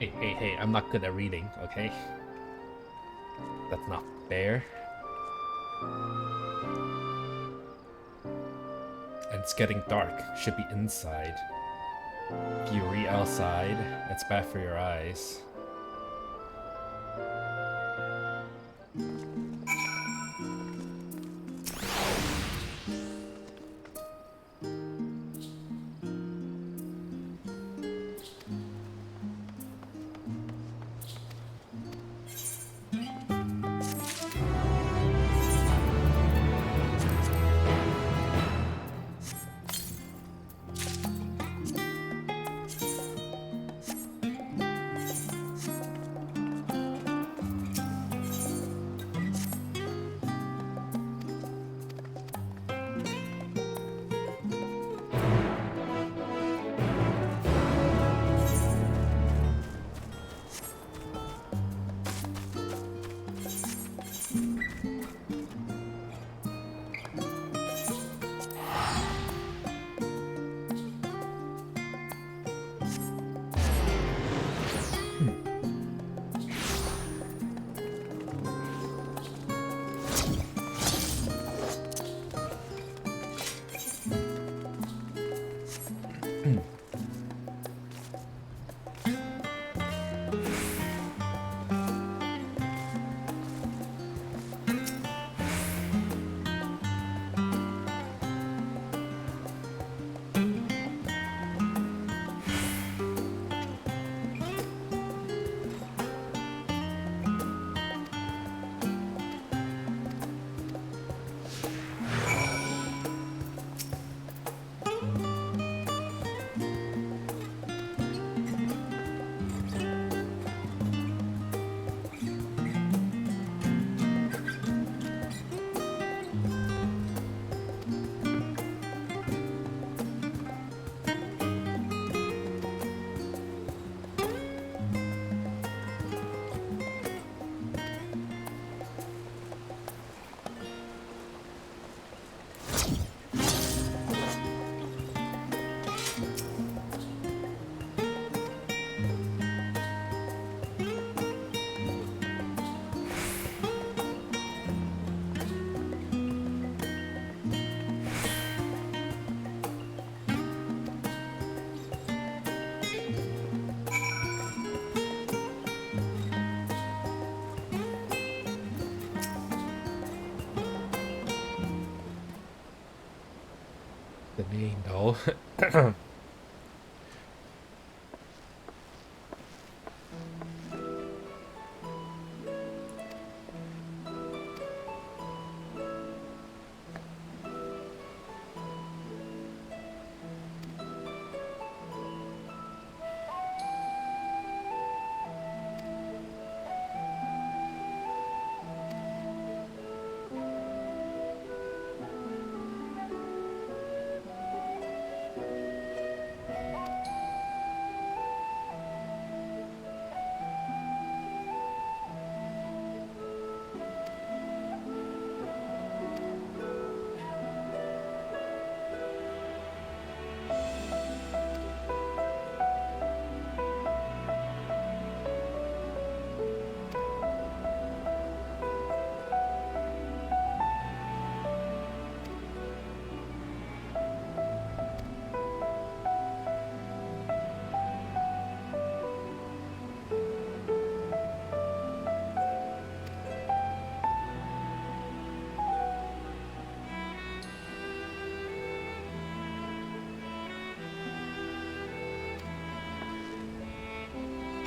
[SPEAKER 1] Hey, I'm not good at reading, okay? That's not fair. And it's getting dark. Should be inside. If you read outside, it's bad for your eyes. me though.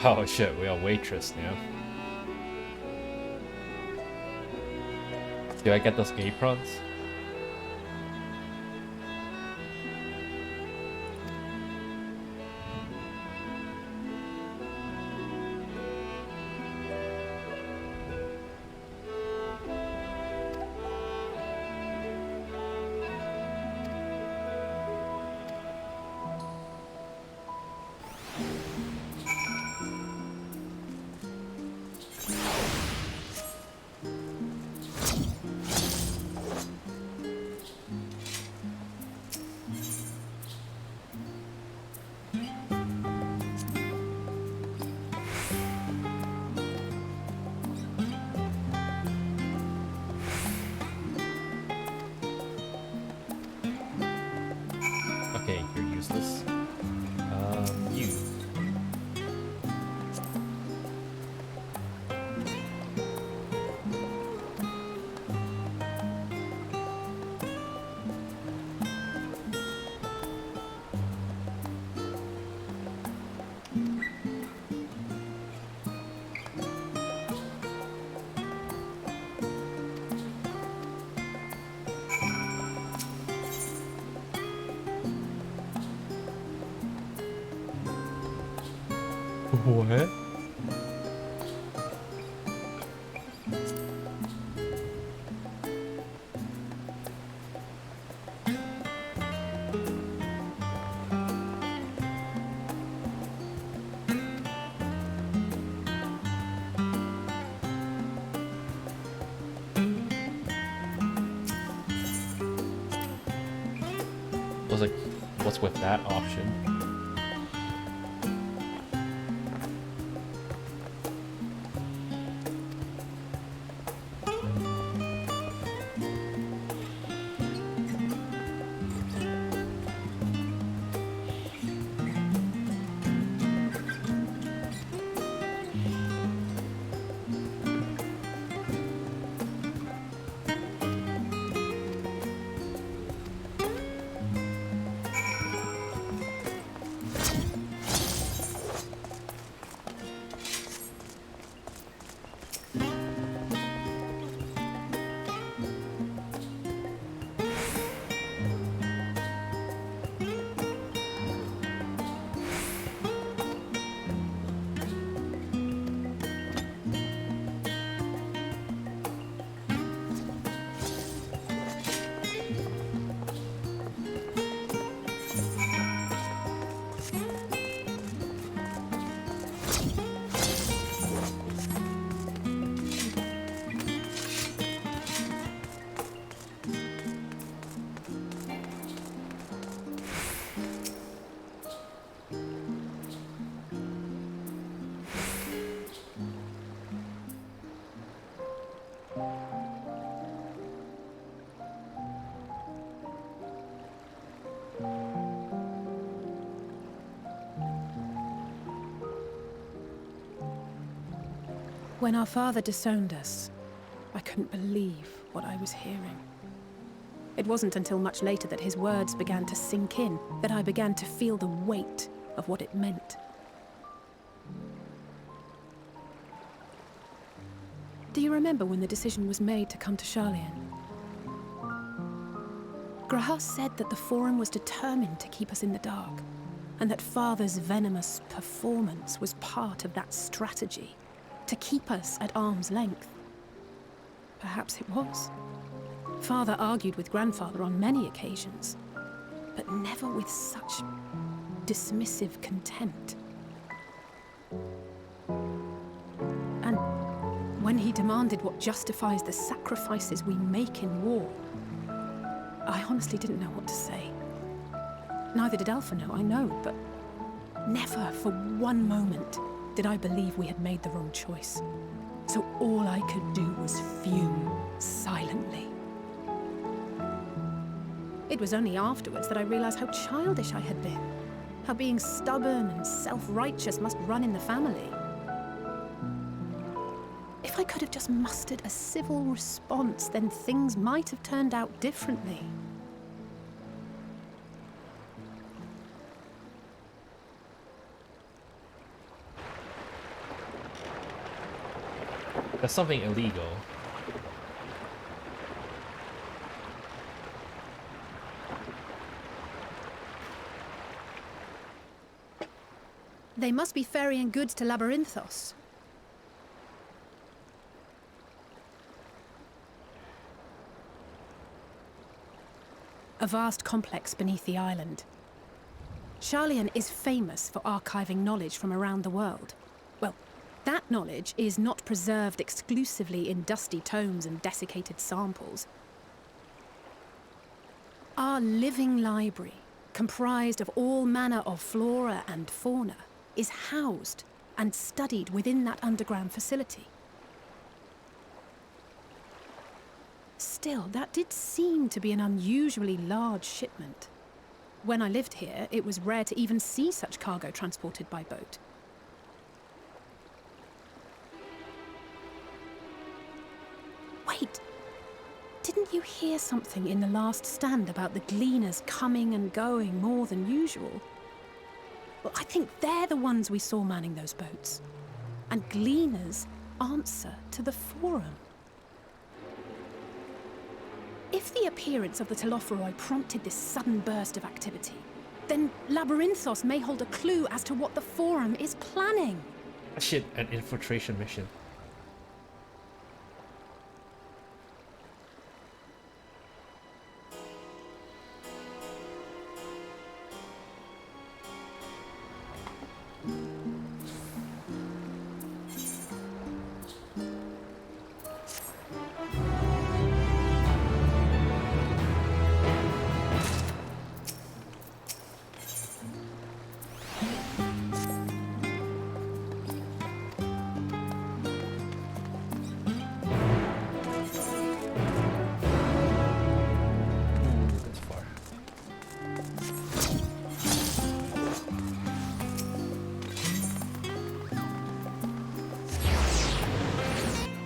[SPEAKER 1] Oh shit, we are waitress now. Do I get those aprons? Okay, you're useless. You. What? I was like, what's with that option?
[SPEAKER 5] When our father disowned us, I couldn't believe what I was hearing. It wasn't until much later that his words began to sink in, that I began to feel the weight of what it meant. Do you remember when the decision was made to come to Sharlayan? Grahas said that the Forum was determined to keep us in the dark, and that Father's venomous performance was part of that strategy, to keep us at arm's length. Perhaps it was. Father argued with Grandfather on many occasions, but never with such dismissive contempt. And when he demanded what justifies the sacrifices we make in war, I honestly didn't know what to say. Neither did Alpha know, I know, but never for one moment did I believe we had made the wrong choice. So all I could do was fume silently. It was only afterwards that I realized how childish I had been, how being stubborn and self-righteous must run in the family. If I could have just mustered a civil response, then things might have turned out differently.
[SPEAKER 1] That's something illegal.
[SPEAKER 5] They must be ferrying goods to Labyrinthos. A vast complex beneath the island. Sharlayan is famous for archiving knowledge from around the world. Well, that knowledge is not preserved exclusively in dusty tomes and desiccated samples. Our living library, comprised of all manner of flora and fauna, is housed and studied within that underground facility. Still, that did seem to be an unusually large shipment. When I lived here, it was rare to even see such cargo transported by boat. Wait! Didn't you hear something in the last stand about the gleaners coming and going more than usual? Well, I think they're the ones we saw manning those boats. And gleaners answer to the Forum. If the appearance of the Telophoroi prompted this sudden burst of activity, then Labyrinthos may hold a clue as to what the Forum is planning.
[SPEAKER 1] Shit, an infiltration mission.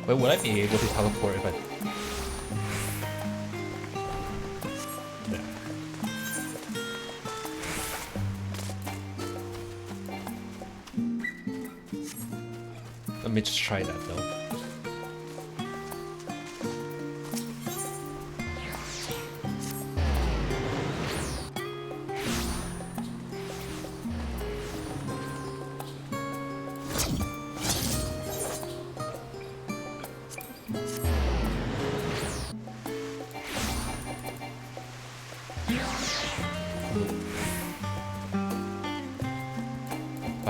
[SPEAKER 1] But would I be able to teleport if I... No. Let me just try that though.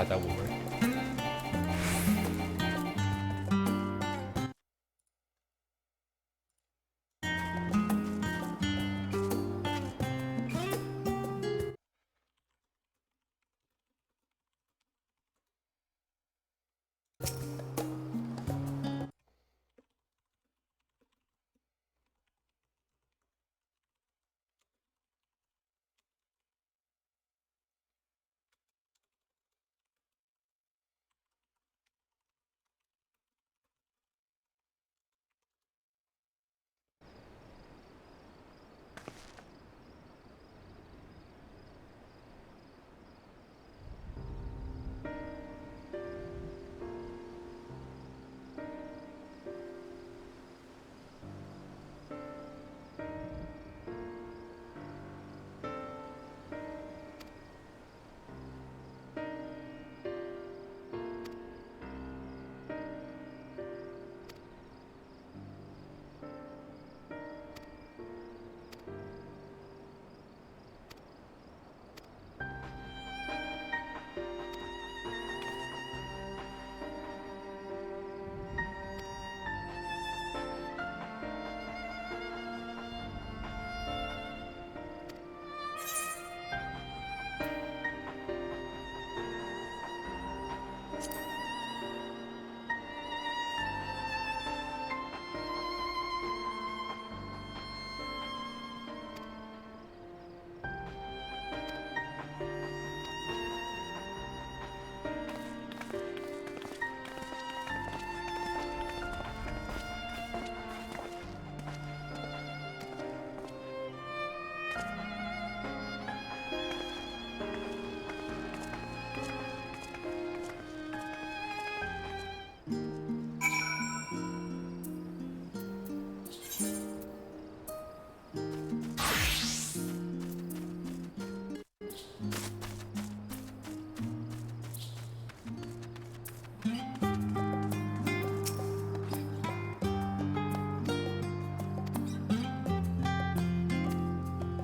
[SPEAKER 1] That will work.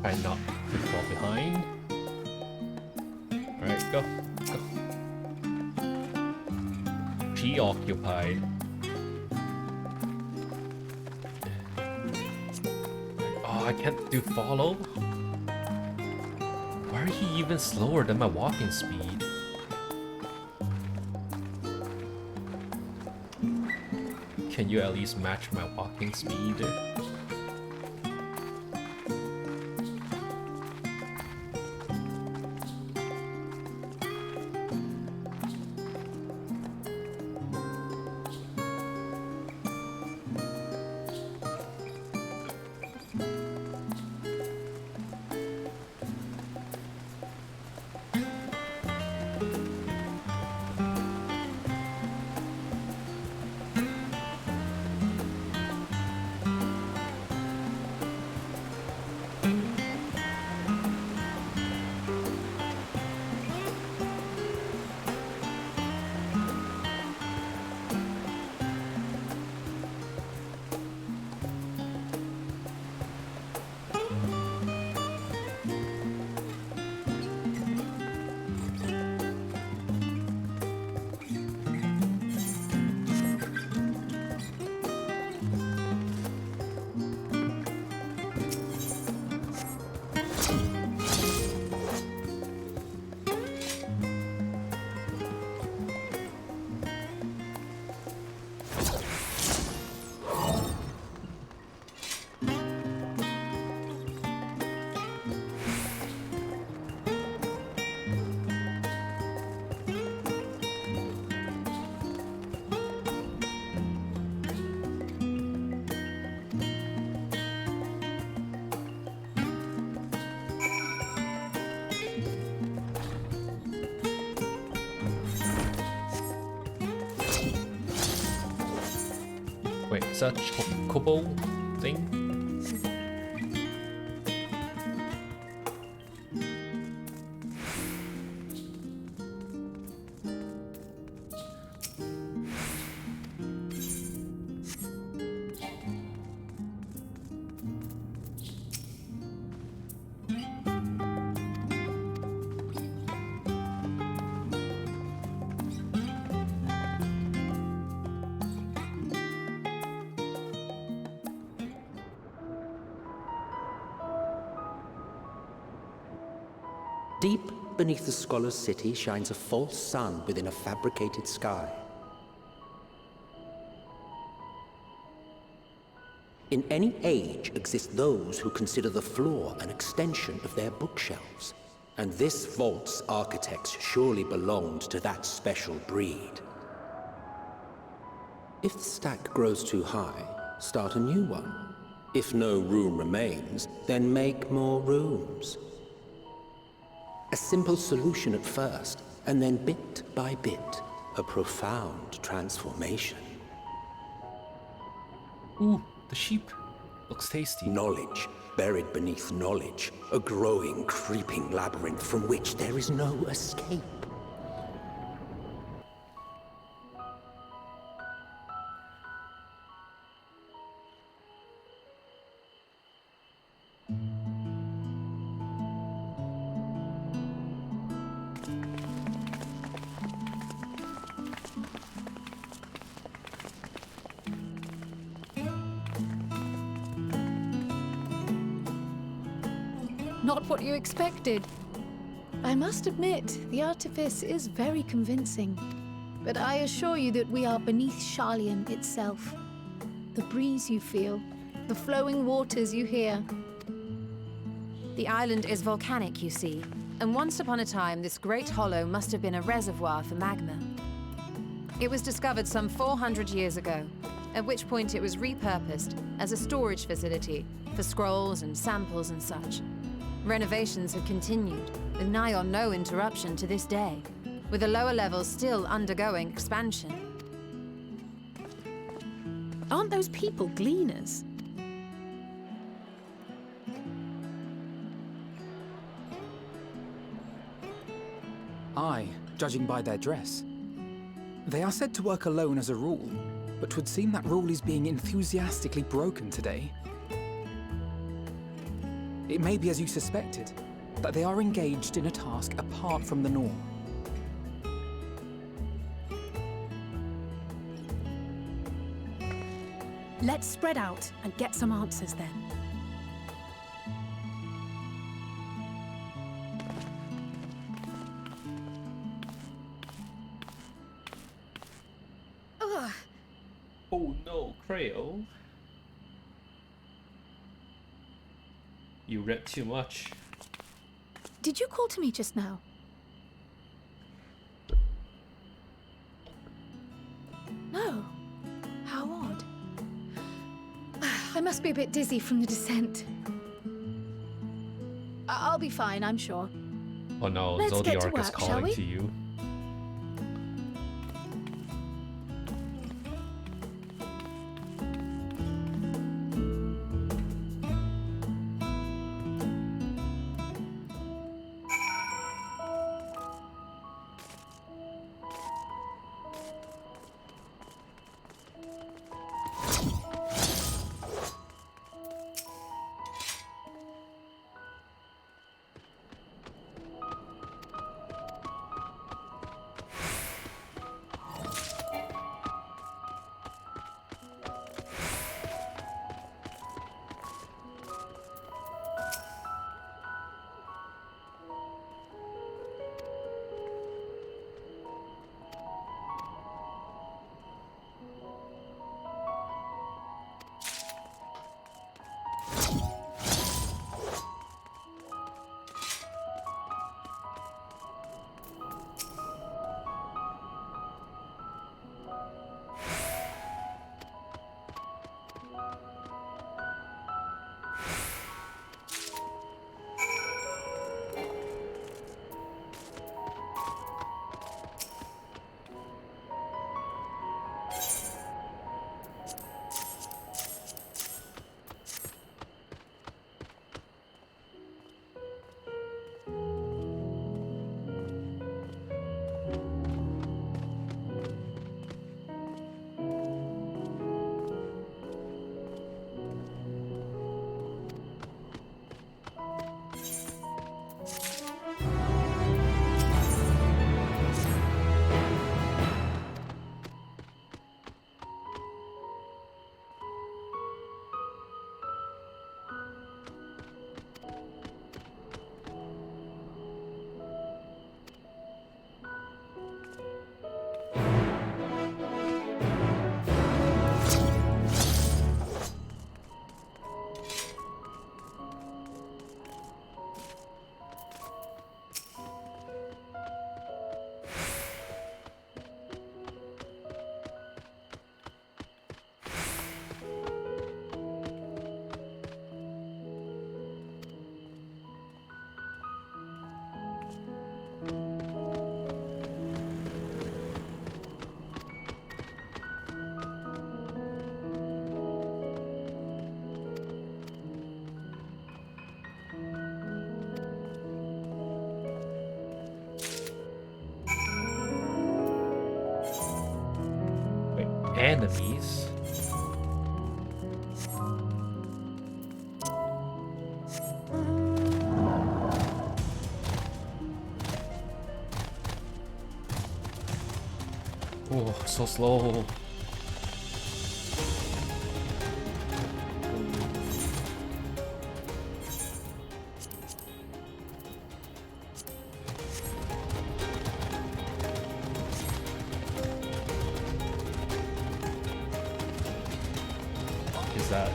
[SPEAKER 1] I'm not too far behind. Alright, go. Preoccupied. Oh, I can't do follow? Why are he even slower than my walking speed? Can you at least match my walking speed? Wait, is that chocobo thing?
[SPEAKER 12] Deep beneath the scholar's city shines a false sun within a fabricated sky. In any age exist those who consider the floor an extension of their bookshelves, and this vault's architects surely belonged to that special breed. If the stack grows too high, start a new one. If no room remains, then make more rooms. A simple solution at first, and then bit by bit, a profound transformation.
[SPEAKER 1] Ooh, the sheep. Looks tasty.
[SPEAKER 12] Knowledge, buried beneath knowledge, a growing, creeping labyrinth from which there is no escape.
[SPEAKER 5] Not what you expected. I must admit, the artifice is very convincing. But I assure you that we are beneath Sharlayan itself. The breeze you feel, the flowing waters you hear.
[SPEAKER 3] The island is volcanic, you see, and once upon a time this great hollow must have been a reservoir for magma. It was discovered some 400 years ago, at which point it was repurposed as a storage facility for scrolls and samples and such. Renovations have continued, with nigh on no interruption to this day, with the lower levels still undergoing expansion.
[SPEAKER 5] Aren't those people gleaners?
[SPEAKER 6] Aye, judging by their dress. They are said to work alone as a rule, but 'twould seem that rule is being enthusiastically broken today. It may be as you suspected, but they are engaged in a task apart from the norm.
[SPEAKER 5] Let's spread out and get some answers then.
[SPEAKER 9] Ugh.
[SPEAKER 1] Oh no, Creo. You read too much.
[SPEAKER 5] Did you call to me just now? No. How odd. I must be a bit dizzy from the descent. I'll be fine, I'm sure.
[SPEAKER 1] Oh no,
[SPEAKER 5] Let's get to
[SPEAKER 1] Zodiac is
[SPEAKER 5] work, shall
[SPEAKER 1] calling
[SPEAKER 5] we?
[SPEAKER 1] to you. Enemies? Oh, so slow. Is that?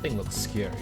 [SPEAKER 1] Thing looks scary.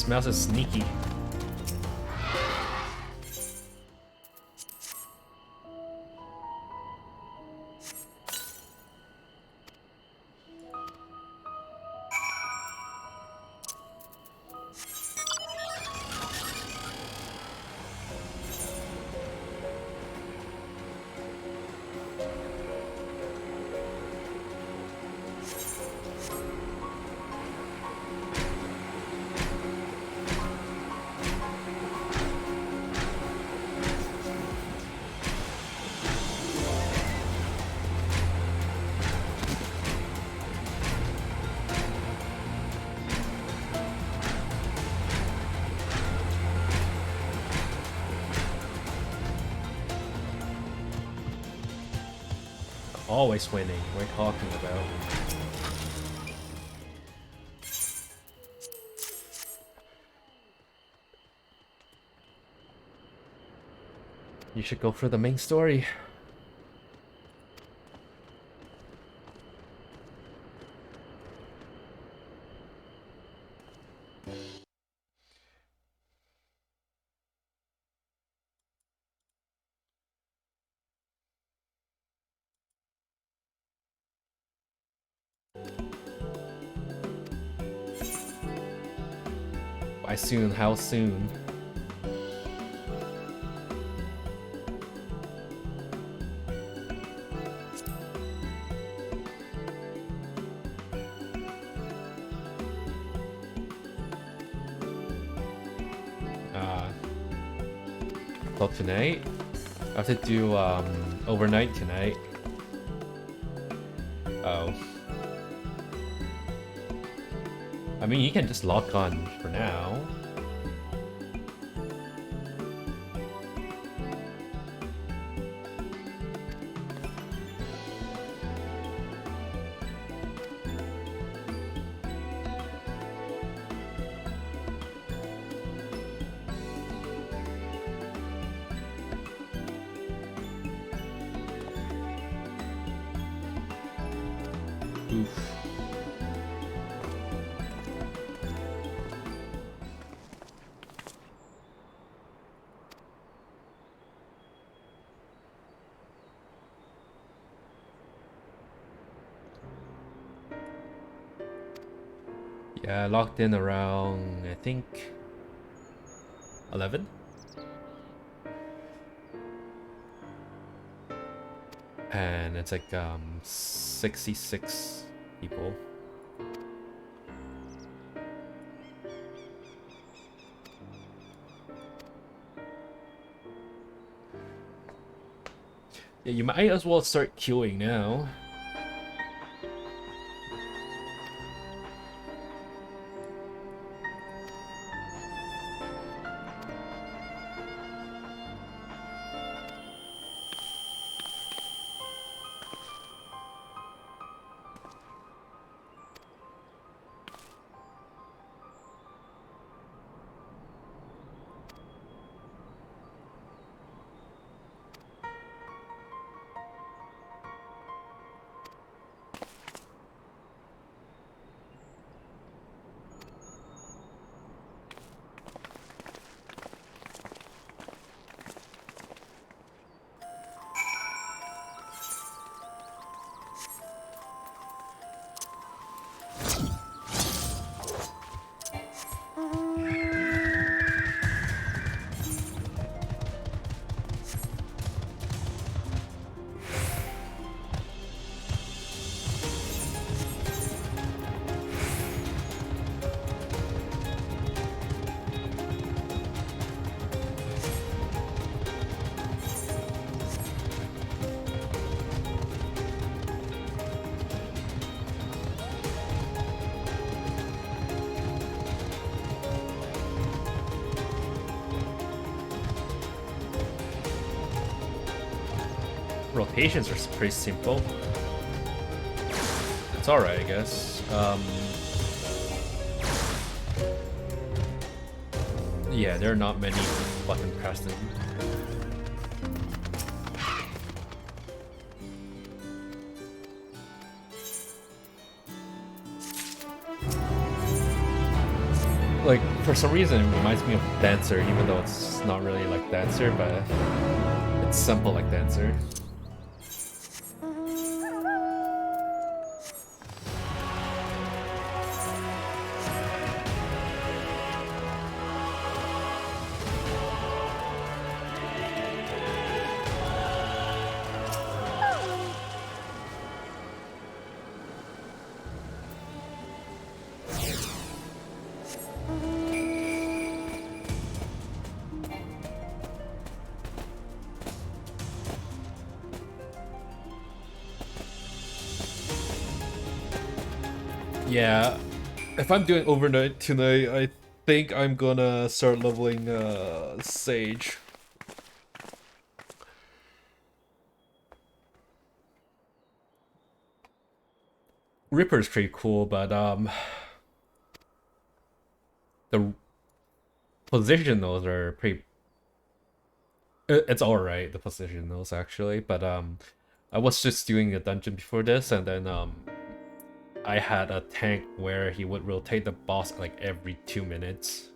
[SPEAKER 1] mouse is sneaky. Always winning, we're talking about. You should go for the main story. By soon, how soon? Well, tonight? I have to do overnight tonight. Oh. I mean, you can just log on for now. Oof. Yeah, I logged in around, I think, 11? And it's like 66 people. Yeah, you might as well start queuing now. Rotations are pretty simple. It's alright, I guess. Yeah, there are not many button pressing. like, for some reason, it reminds me of Dancer, even though it's not really like Dancer, but it's simple like Dancer. Yeah, if I'm doing overnight tonight, I think I'm gonna start leveling Sage. Reaper's pretty cool, but the positionals are pretty. It's alright, the positionals actually, but I was just doing a dungeon before this, and then I had a tank where he would rotate the boss like every 2 minutes.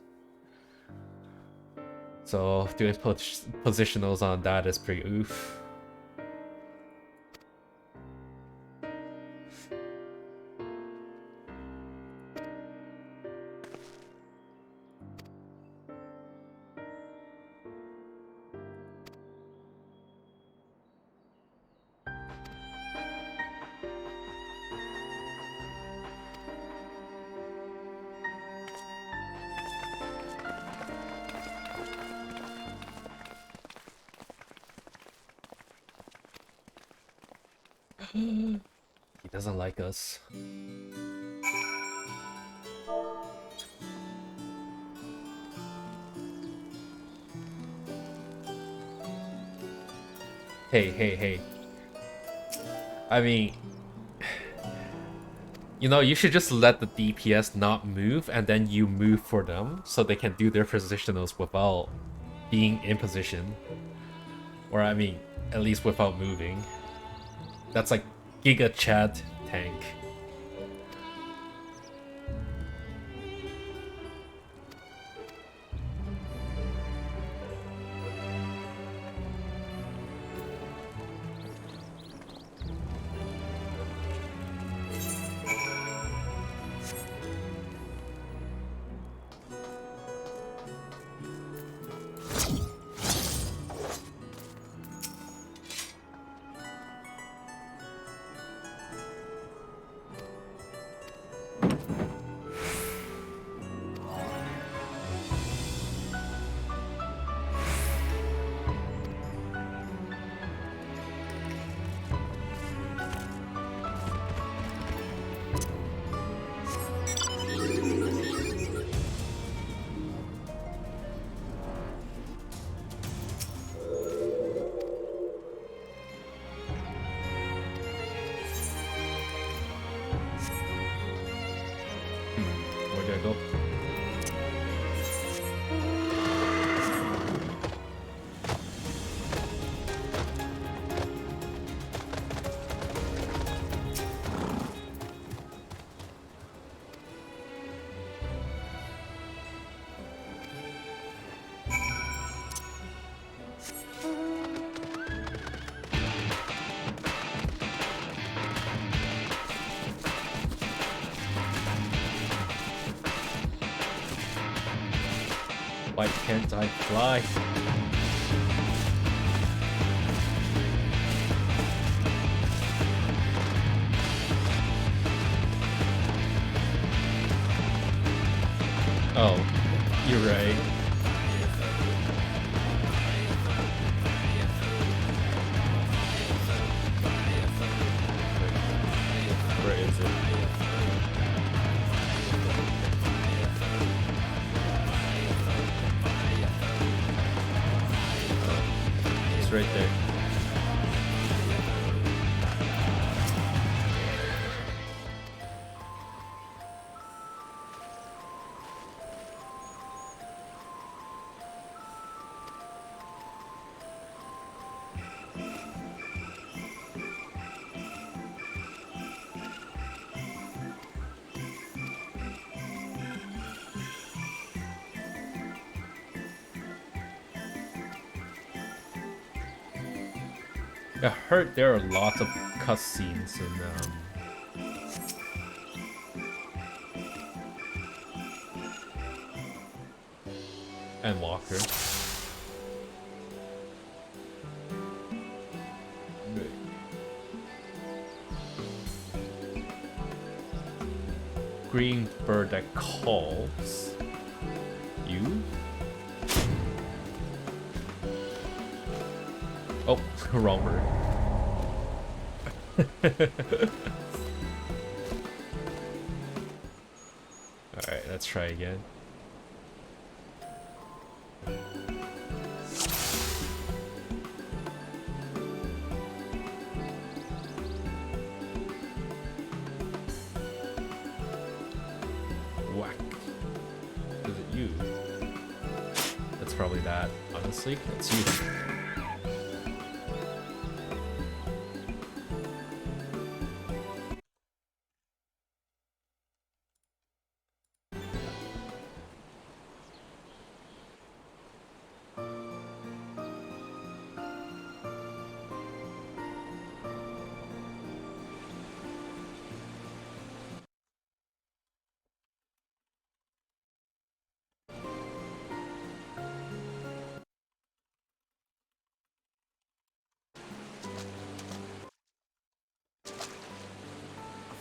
[SPEAKER 1] So doing positionals on that is pretty oof. He doesn't like us. Hey. I mean, you know, you should just let the DPS not move, and then you move for them, so they can do their positionals without being in position. Or, I mean, at least without moving. That's like Giga Chad tank. Where do I go? Why can't I fly? Oh, you're right. Where is it? It's right there. I heard there are lots of cutscenes in and Walker. Green bird that calls you. Oh, wrong word. Alright, let's try again. Whack. Is it you? That's probably that, honestly. It's you.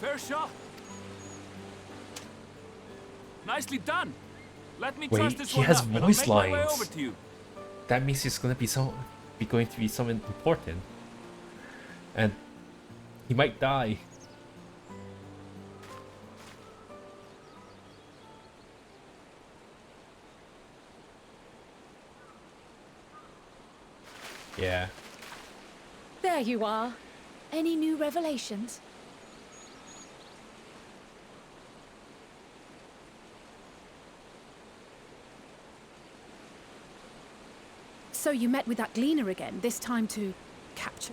[SPEAKER 15] Fair shot. Nicely done. Let me
[SPEAKER 1] Wait,
[SPEAKER 15] trust this
[SPEAKER 1] he
[SPEAKER 15] one
[SPEAKER 1] has
[SPEAKER 15] up, and I'll
[SPEAKER 1] voice
[SPEAKER 15] make my way
[SPEAKER 1] lines.
[SPEAKER 15] over to you.
[SPEAKER 1] That means he's gonna be going to be someone important, and he might die. Yeah.
[SPEAKER 5] There you are. Any new revelations? So you met with that gleaner again, this time to capture.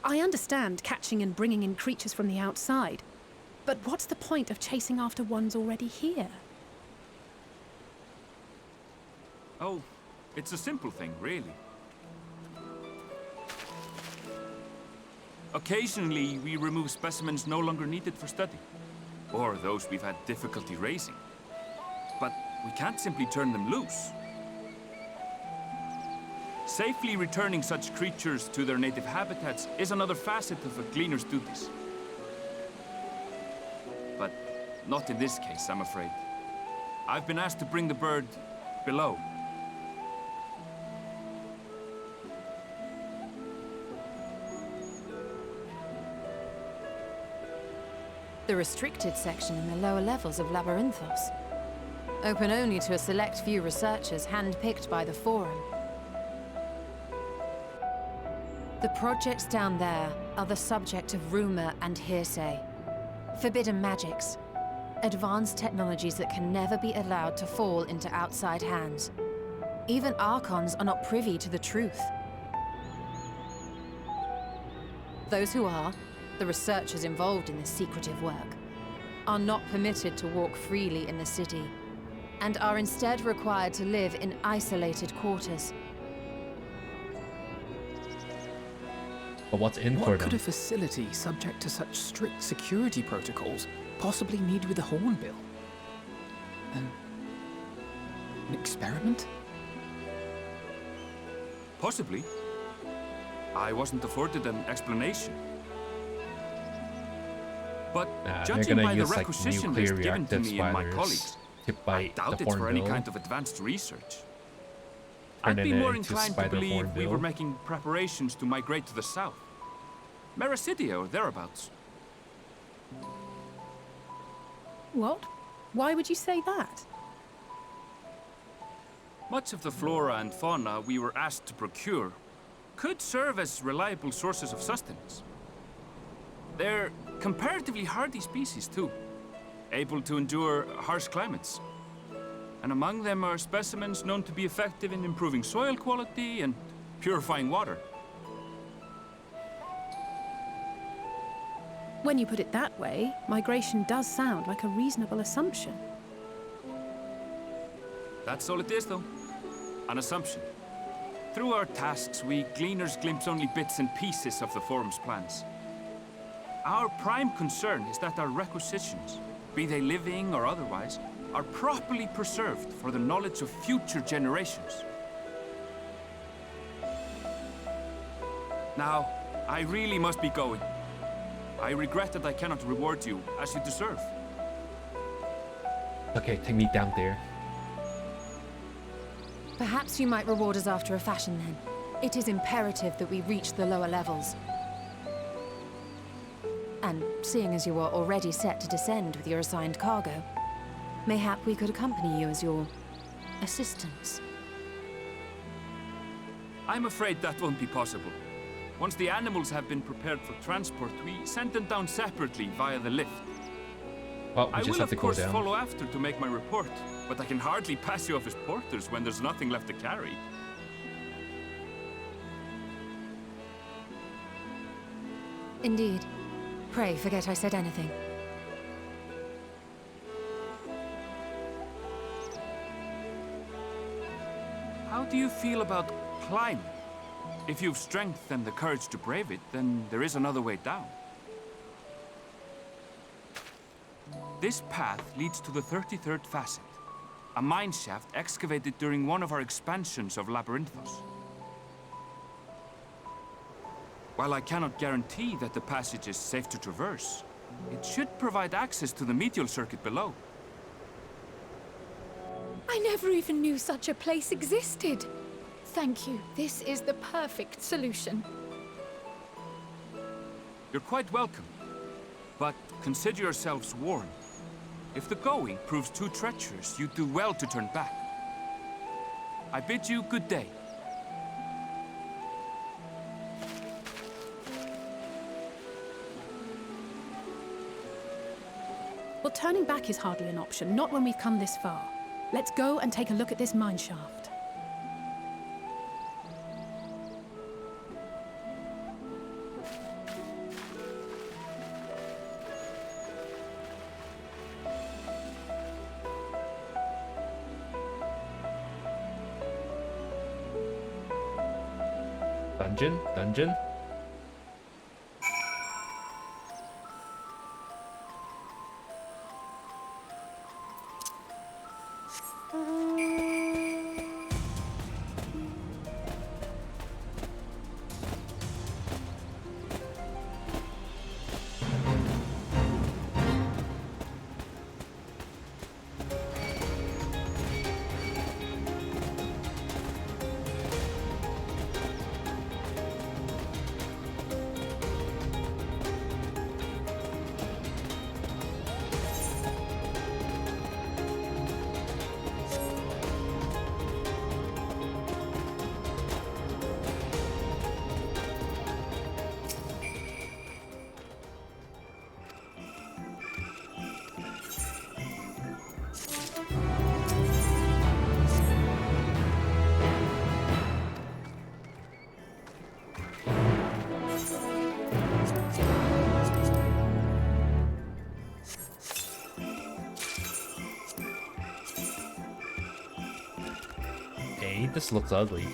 [SPEAKER 5] I understand catching and bringing in creatures from the outside, but what's the point of chasing after ones already here?
[SPEAKER 15] Oh, it's a simple thing, really. Occasionally, we remove specimens no longer needed for study, or those we've had difficulty raising. But we can't simply turn them loose. Safely returning such creatures to their native habitats is another facet of a gleaner's duties. But not in this case, I'm afraid. I've been asked to bring the bird below.
[SPEAKER 3] The restricted section in the lower levels of Labyrinthos. Open only to a select few researchers handpicked by the Forum. The projects down there are the subject of rumor and hearsay. Forbidden magics. Advanced technologies that can never be allowed to fall into outside hands. Even Archons are not privy to the truth. Those who are, the researchers involved in this secretive work, are not permitted to walk freely in the city, and are instead required to live in isolated quarters.
[SPEAKER 1] But what's in for
[SPEAKER 6] What could
[SPEAKER 1] them?
[SPEAKER 6] a facility subject to such strict security protocols possibly need with a hornbill? An experiment?
[SPEAKER 15] Possibly. I wasn't afforded an explanation. But
[SPEAKER 1] They're
[SPEAKER 15] judging
[SPEAKER 1] gonna
[SPEAKER 15] by the
[SPEAKER 1] use like
[SPEAKER 15] requisition
[SPEAKER 1] nuclear
[SPEAKER 15] list given to
[SPEAKER 1] reactive
[SPEAKER 15] me and my
[SPEAKER 1] spiders
[SPEAKER 15] colleagues,
[SPEAKER 1] to
[SPEAKER 15] I
[SPEAKER 1] bite
[SPEAKER 15] doubt
[SPEAKER 1] the
[SPEAKER 15] it's for any
[SPEAKER 1] hornbill.
[SPEAKER 15] kind of advanced research.
[SPEAKER 1] Turn
[SPEAKER 15] I'd be
[SPEAKER 1] it
[SPEAKER 15] more
[SPEAKER 1] into
[SPEAKER 15] inclined to
[SPEAKER 1] spider
[SPEAKER 15] believe we
[SPEAKER 1] hornbill.
[SPEAKER 15] were making preparations to migrate to the south. Mericidia or thereabouts.
[SPEAKER 5] What? Why would you say that?
[SPEAKER 15] Much of the flora and fauna we were asked to procure could serve as reliable sources of sustenance. They're comparatively hardy species, too, able to endure harsh climates. And among them are specimens known to be effective in improving soil quality and purifying water.
[SPEAKER 5] When you put it that way, migration does sound like a reasonable assumption.
[SPEAKER 15] That's all it is, though. An assumption. Through our tasks, we gleaners glimpse only bits and pieces of the Forum's plans. Our prime concern is that our requisitions, be they living or otherwise, are properly preserved for the knowledge of future generations. Now, I really must be going. I regret that I cannot reward you as you deserve.
[SPEAKER 1] Okay, take me down there.
[SPEAKER 3] Perhaps you might reward us after a fashion then. It is imperative that we reach the lower levels. And seeing as you are already set to descend with your assigned cargo, mayhap we could accompany you as your assistants.
[SPEAKER 15] I'm afraid that won't be possible. Once the animals have been prepared for transport, we send them down separately via the lift.
[SPEAKER 1] Well, we
[SPEAKER 15] I
[SPEAKER 1] just
[SPEAKER 15] will,
[SPEAKER 1] have to
[SPEAKER 15] of
[SPEAKER 1] go
[SPEAKER 15] course,
[SPEAKER 1] down.
[SPEAKER 15] follow after to make my report, but I can hardly pass you off as porters when there's nothing left to carry.
[SPEAKER 3] Indeed. Pray forget I said anything.
[SPEAKER 15] How do you feel about climbing? If you've strength and the courage to brave it, then there is another way down. This path leads to the 33rd facet, a mine shaft excavated during one of our expansions of Labyrinthos. While I cannot guarantee that the passage is safe to traverse, it should provide access to the medial circuit below.
[SPEAKER 5] I never even knew such a place existed. Thank you. This is the perfect solution.
[SPEAKER 15] You're quite welcome, but consider yourselves warned. If the going proves too treacherous, you do well to turn back. I bid you good day.
[SPEAKER 5] Well, turning back is hardly an option, not when we've come this far. Let's go and take a look at this mine shaft.
[SPEAKER 1] Dungeon? Hey, this looks ugly.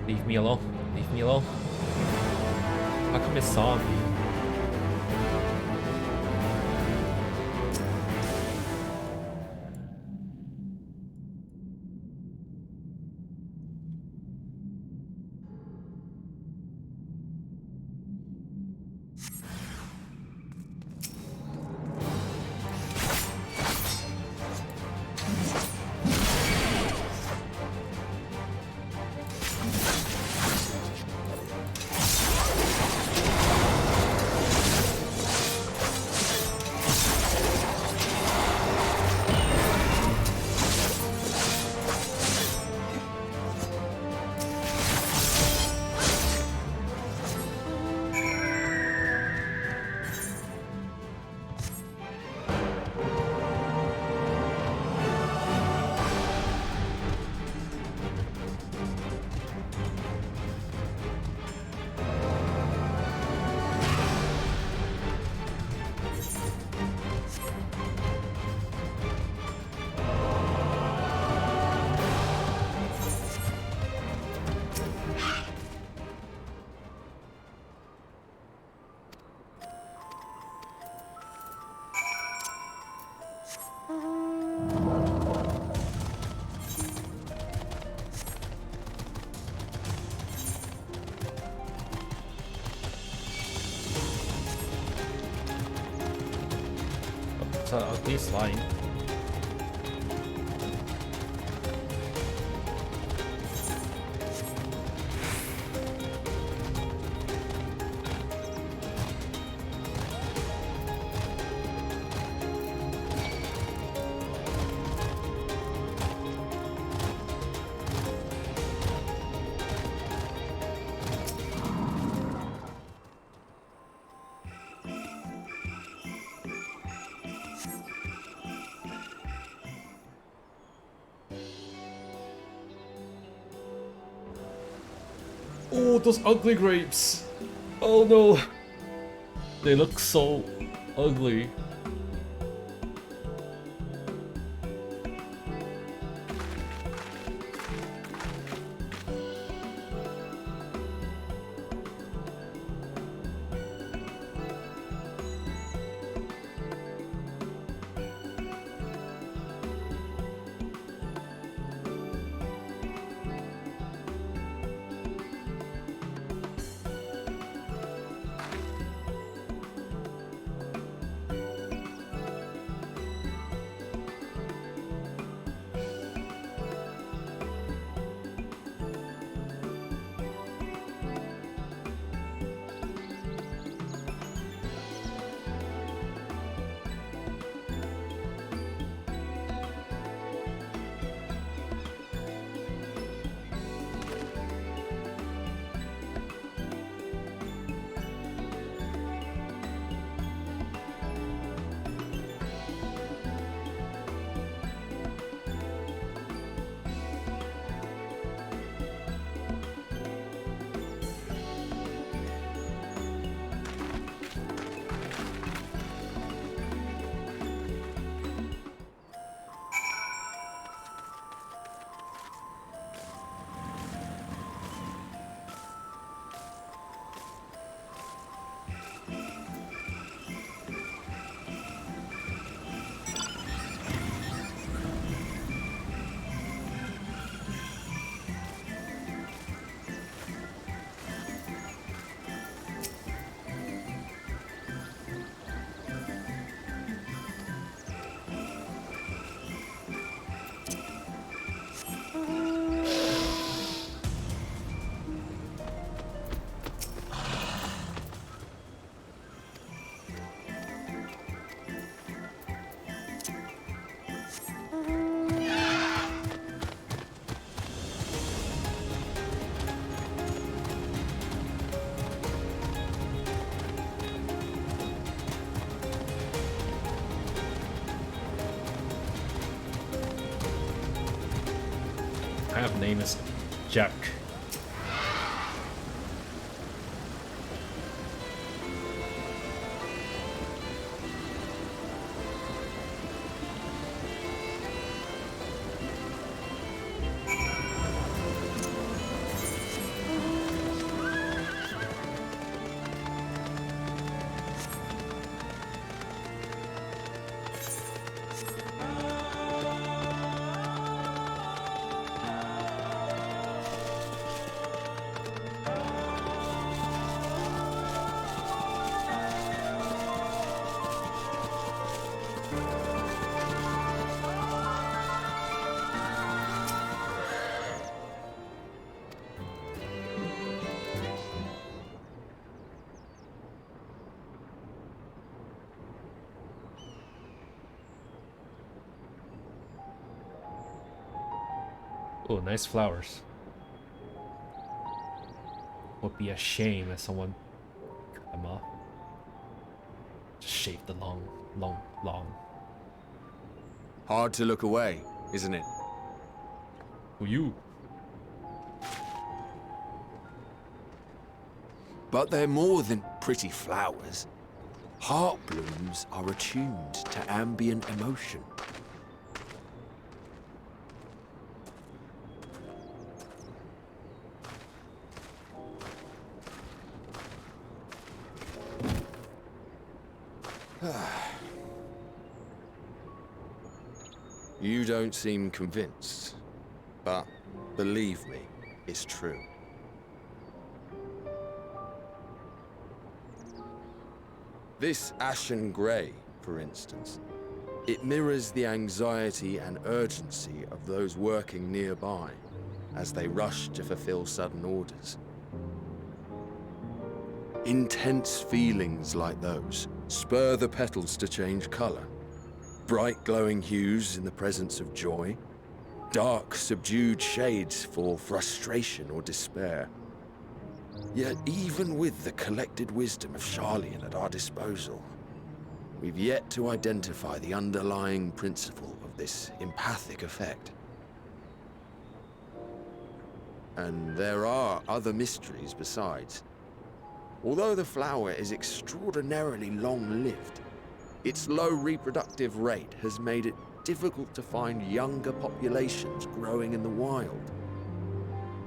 [SPEAKER 1] Leave me alone. Leave me alone. How come it saw me? It's an ugly slime. Oh, those ugly grapes! Oh no! They look so ugly. Kind of name is Jack. Oh, nice flowers. Would be a shame if someone cut them off. Just shave the long.
[SPEAKER 16] Hard to look away, isn't it?
[SPEAKER 1] Who you?
[SPEAKER 16] But they're more than pretty flowers. Heart blooms are attuned to ambient emotion. You don't seem convinced, but believe me, it's true. This ashen grey, for instance, it mirrors the anxiety and urgency of those working nearby as they rush to fulfill sudden orders. Intense feelings like those spur the petals to change colour. Bright glowing hues in the presence of joy, dark subdued shades for frustration or despair. Yet even with the collected wisdom of Charlian at our disposal, we've yet to identify the underlying principle of this empathic effect. And there are other mysteries besides. Although the flower is extraordinarily long-lived, its low reproductive rate has made it difficult to find younger populations growing in the wild.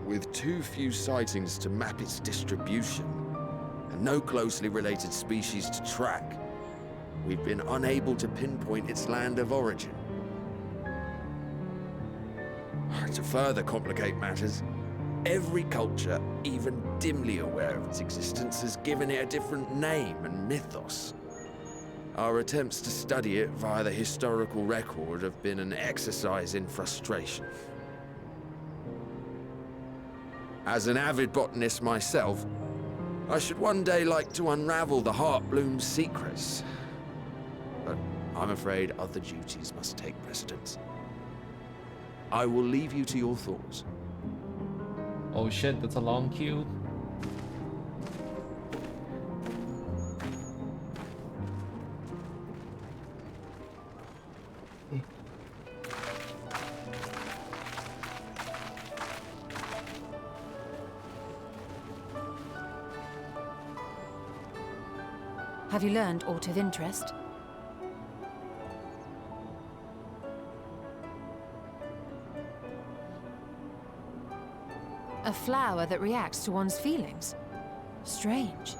[SPEAKER 16] With too few sightings to map its distribution, and no closely related species to track, we've been unable to pinpoint its land of origin. To further complicate matters, every culture, even dimly aware of its existence, has given it a different name and mythos. Our attempts to study it via the historical record have been an exercise in frustration. As an avid botanist myself, I should one day like to unravel the Heartbloom's secrets. But I'm afraid other duties must take precedence. I will leave you to your thoughts.
[SPEAKER 1] Oh shit, that's a long queue.
[SPEAKER 3] Have you learned aught of interest? A flower that reacts to one's feelings? Strange.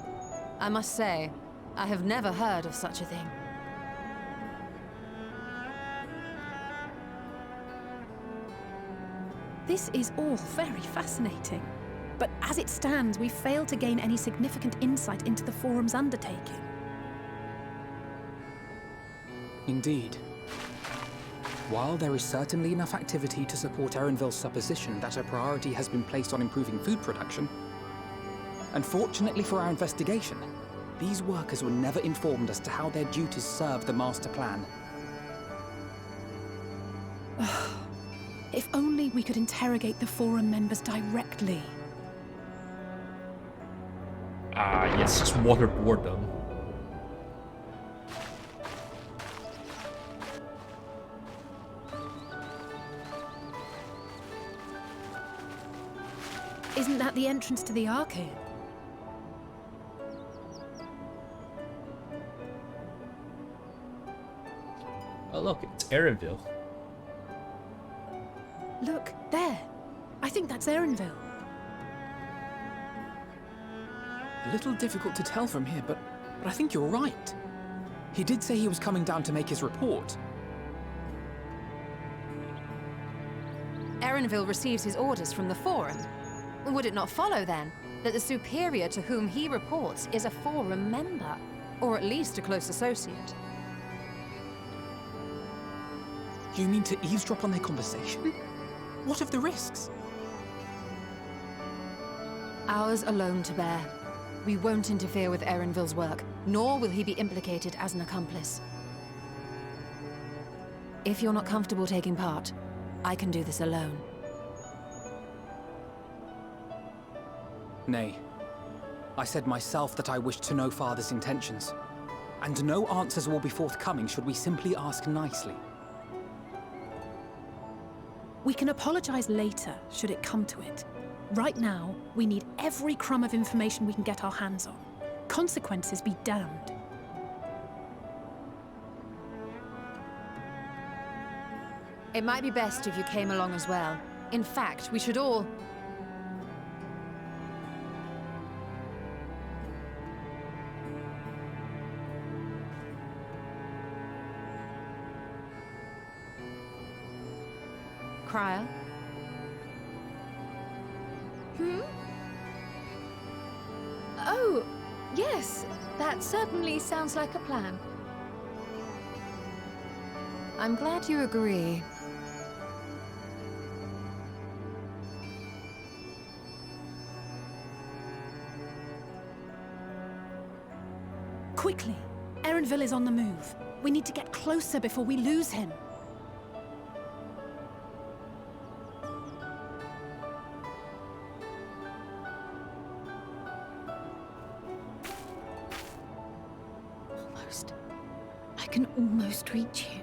[SPEAKER 3] I must say, I have never heard of such a thing.
[SPEAKER 5] This is all very fascinating. But as it stands, we fail to gain any significant insight into the Forum's undertaking.
[SPEAKER 6] Indeed. While there is certainly enough activity to support Erenville's supposition that a priority has been placed on improving food production, unfortunately for our investigation, these workers were never informed as to how their duties serve the master plan.
[SPEAKER 5] If only we could interrogate the Forum members directly.
[SPEAKER 1] Ah, yes, just waterboard them.
[SPEAKER 5] Isn't that the entrance to the arcade?
[SPEAKER 1] Oh look, it's Erenville.
[SPEAKER 5] Look, there. I think that's Erenville.
[SPEAKER 6] A little difficult to tell from here, but I think you're right. He did say he was coming down to make his report.
[SPEAKER 3] Erenville receives his orders from the Forum. Would it not follow, then, that the superior to whom he reports is a Forum member? Or at least a close associate?
[SPEAKER 6] You mean to eavesdrop on their conversation? What of the risks?
[SPEAKER 3] Ours alone to bear. We won't interfere with Erenville's work, nor will he be implicated as an accomplice. If you're not comfortable taking part, I can do this alone.
[SPEAKER 6] Nay. I said myself that I wished to know Father's intentions. And no answers will be forthcoming should we simply ask nicely.
[SPEAKER 5] We can apologize later, should it come to it. Right now, we need every crumb of information we can get our hands on. Consequences be damned.
[SPEAKER 3] It might be best if you came along as well. In fact, we should all... Crier?
[SPEAKER 5] Oh, yes. That certainly sounds like a plan.
[SPEAKER 3] I'm glad you agree.
[SPEAKER 5] Quickly! Erenville is on the move. We need to get closer before we lose him.
[SPEAKER 9] Almost. I can almost reach you.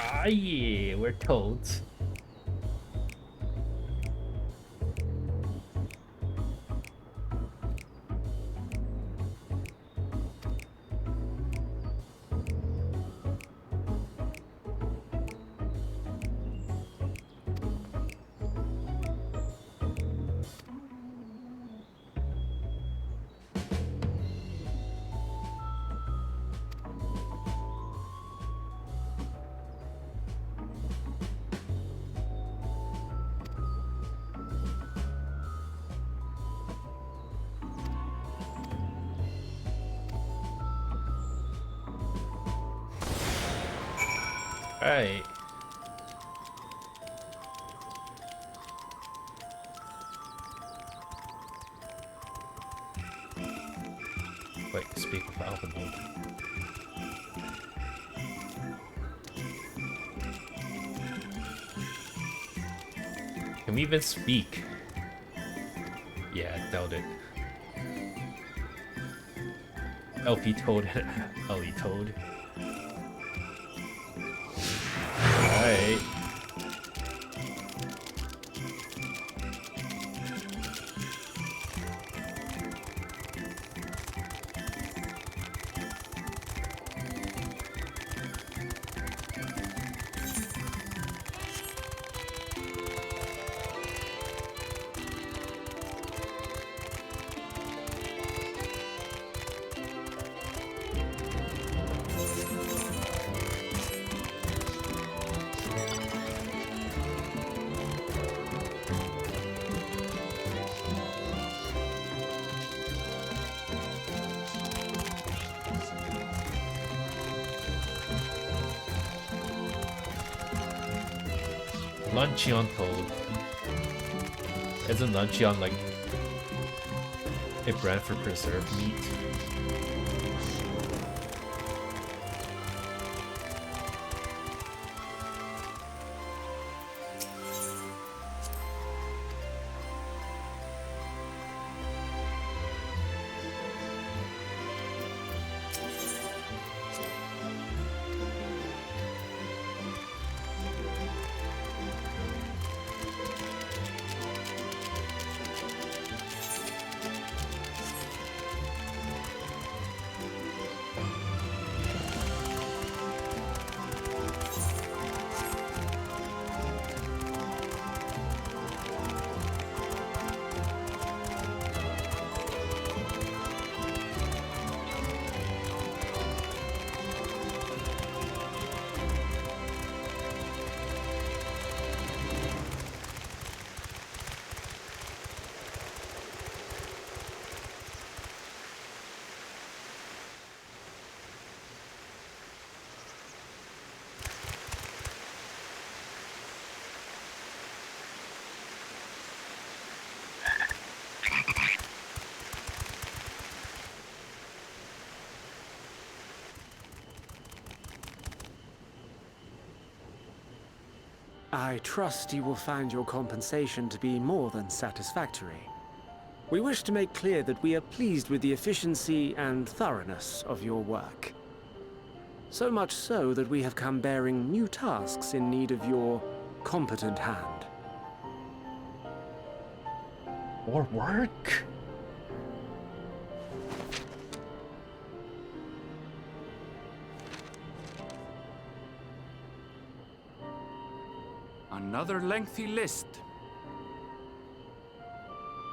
[SPEAKER 1] Ah, yeah, we're toads. Right. Wait, speak with Alvin. Can we even speak? Yeah, I doubt it. LP Toad and Ellie Toad. Alright. Luncheon toad. Isn't luncheon like a brand for preserved meat?
[SPEAKER 17] I trust you will find your compensation to be more than satisfactory. We wish to make clear that we are pleased with the efficiency and thoroughness of your work. So much so that we have come bearing new tasks in need of your competent hand.
[SPEAKER 1] More work?
[SPEAKER 15] Another lengthy list.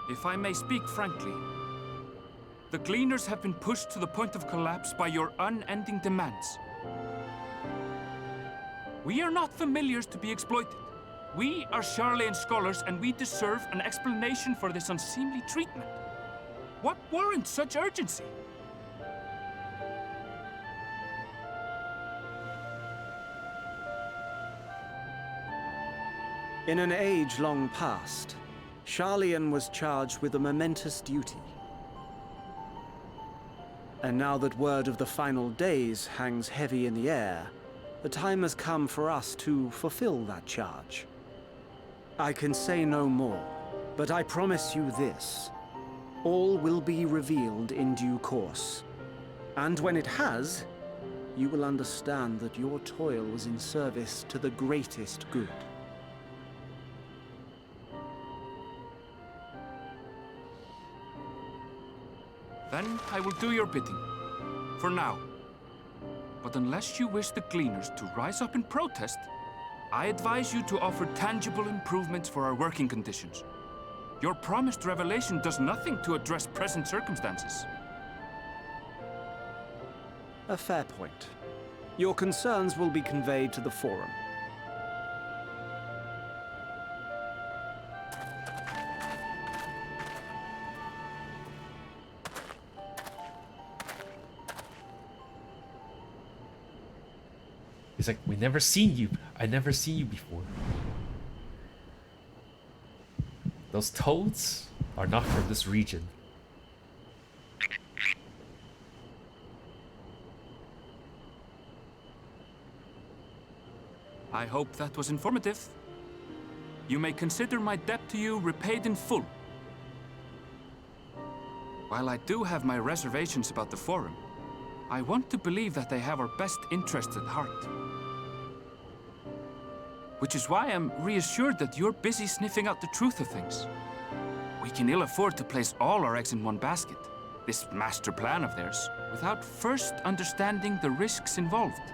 [SPEAKER 15] If I may speak frankly, the Gleaners have been pushed to the point of collapse by your unending demands. We are not familiars to be exploited. We are Sharlayan scholars, and we deserve an explanation for this unseemly treatment. What warrants such urgency?
[SPEAKER 17] In an age long past, Sharlayan was charged with a momentous duty. And now that word of the final days hangs heavy in the air, the time has come for us to fulfill that charge. I can say no more, but I promise you this. All will be revealed in due course. And when it has, you will understand that your toil was in service to the greatest good.
[SPEAKER 15] Then I will do your bidding. For now. But unless you wish the Gleaners to rise up in protest, I advise you to offer tangible improvements for our working conditions. Your promised revelation does nothing to address present circumstances.
[SPEAKER 17] A fair point. Your concerns will be conveyed to the Forum.
[SPEAKER 1] He's like, I never seen you before. Those toads are not from this region.
[SPEAKER 15] I hope that was informative. You may consider my debt to you repaid in full. While I do have my reservations about the Forum, I want to believe that they have our best interests at heart. Which is why I'm reassured that you're busy sniffing out the truth of things. We can ill afford to place all our eggs in one basket, this master plan of theirs, without first understanding the risks involved.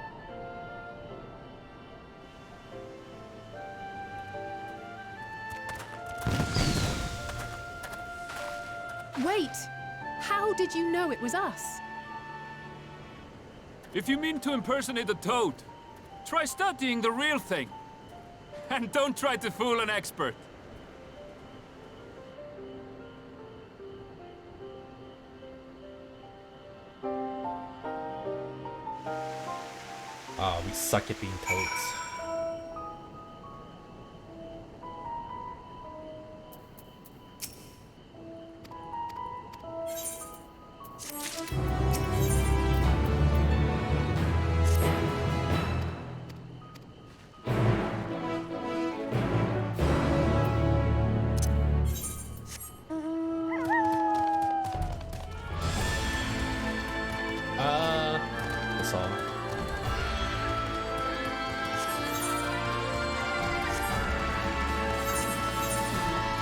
[SPEAKER 5] Wait! How did you know it was us?
[SPEAKER 15] If you mean to impersonate a toad, try studying the real thing. And don't try to fool an expert.
[SPEAKER 1] Ah, we suck at being toads.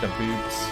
[SPEAKER 1] the boobs.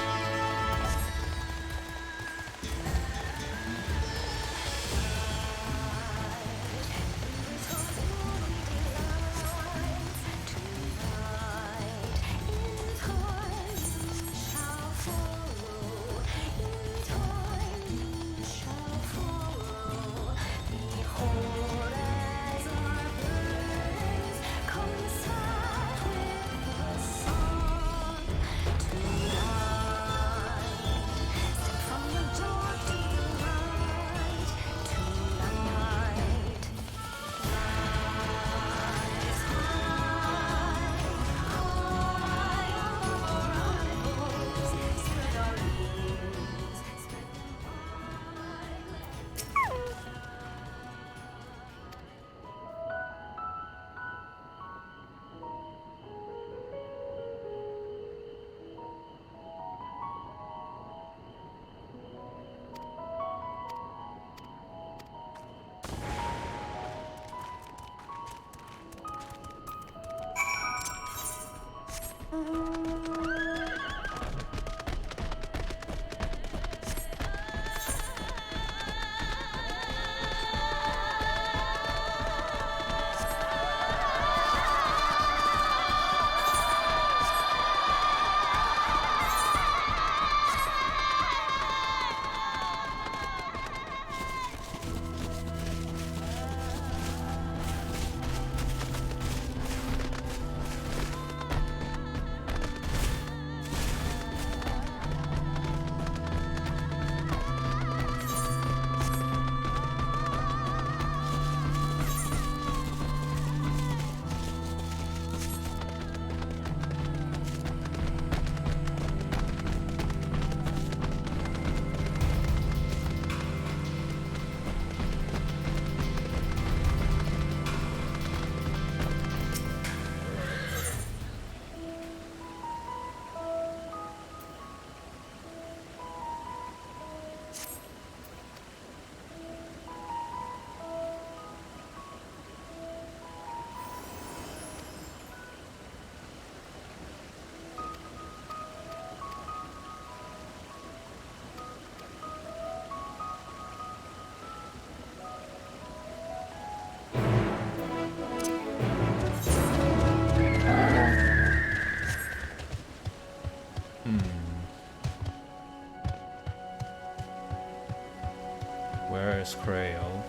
[SPEAKER 1] Where is Crail?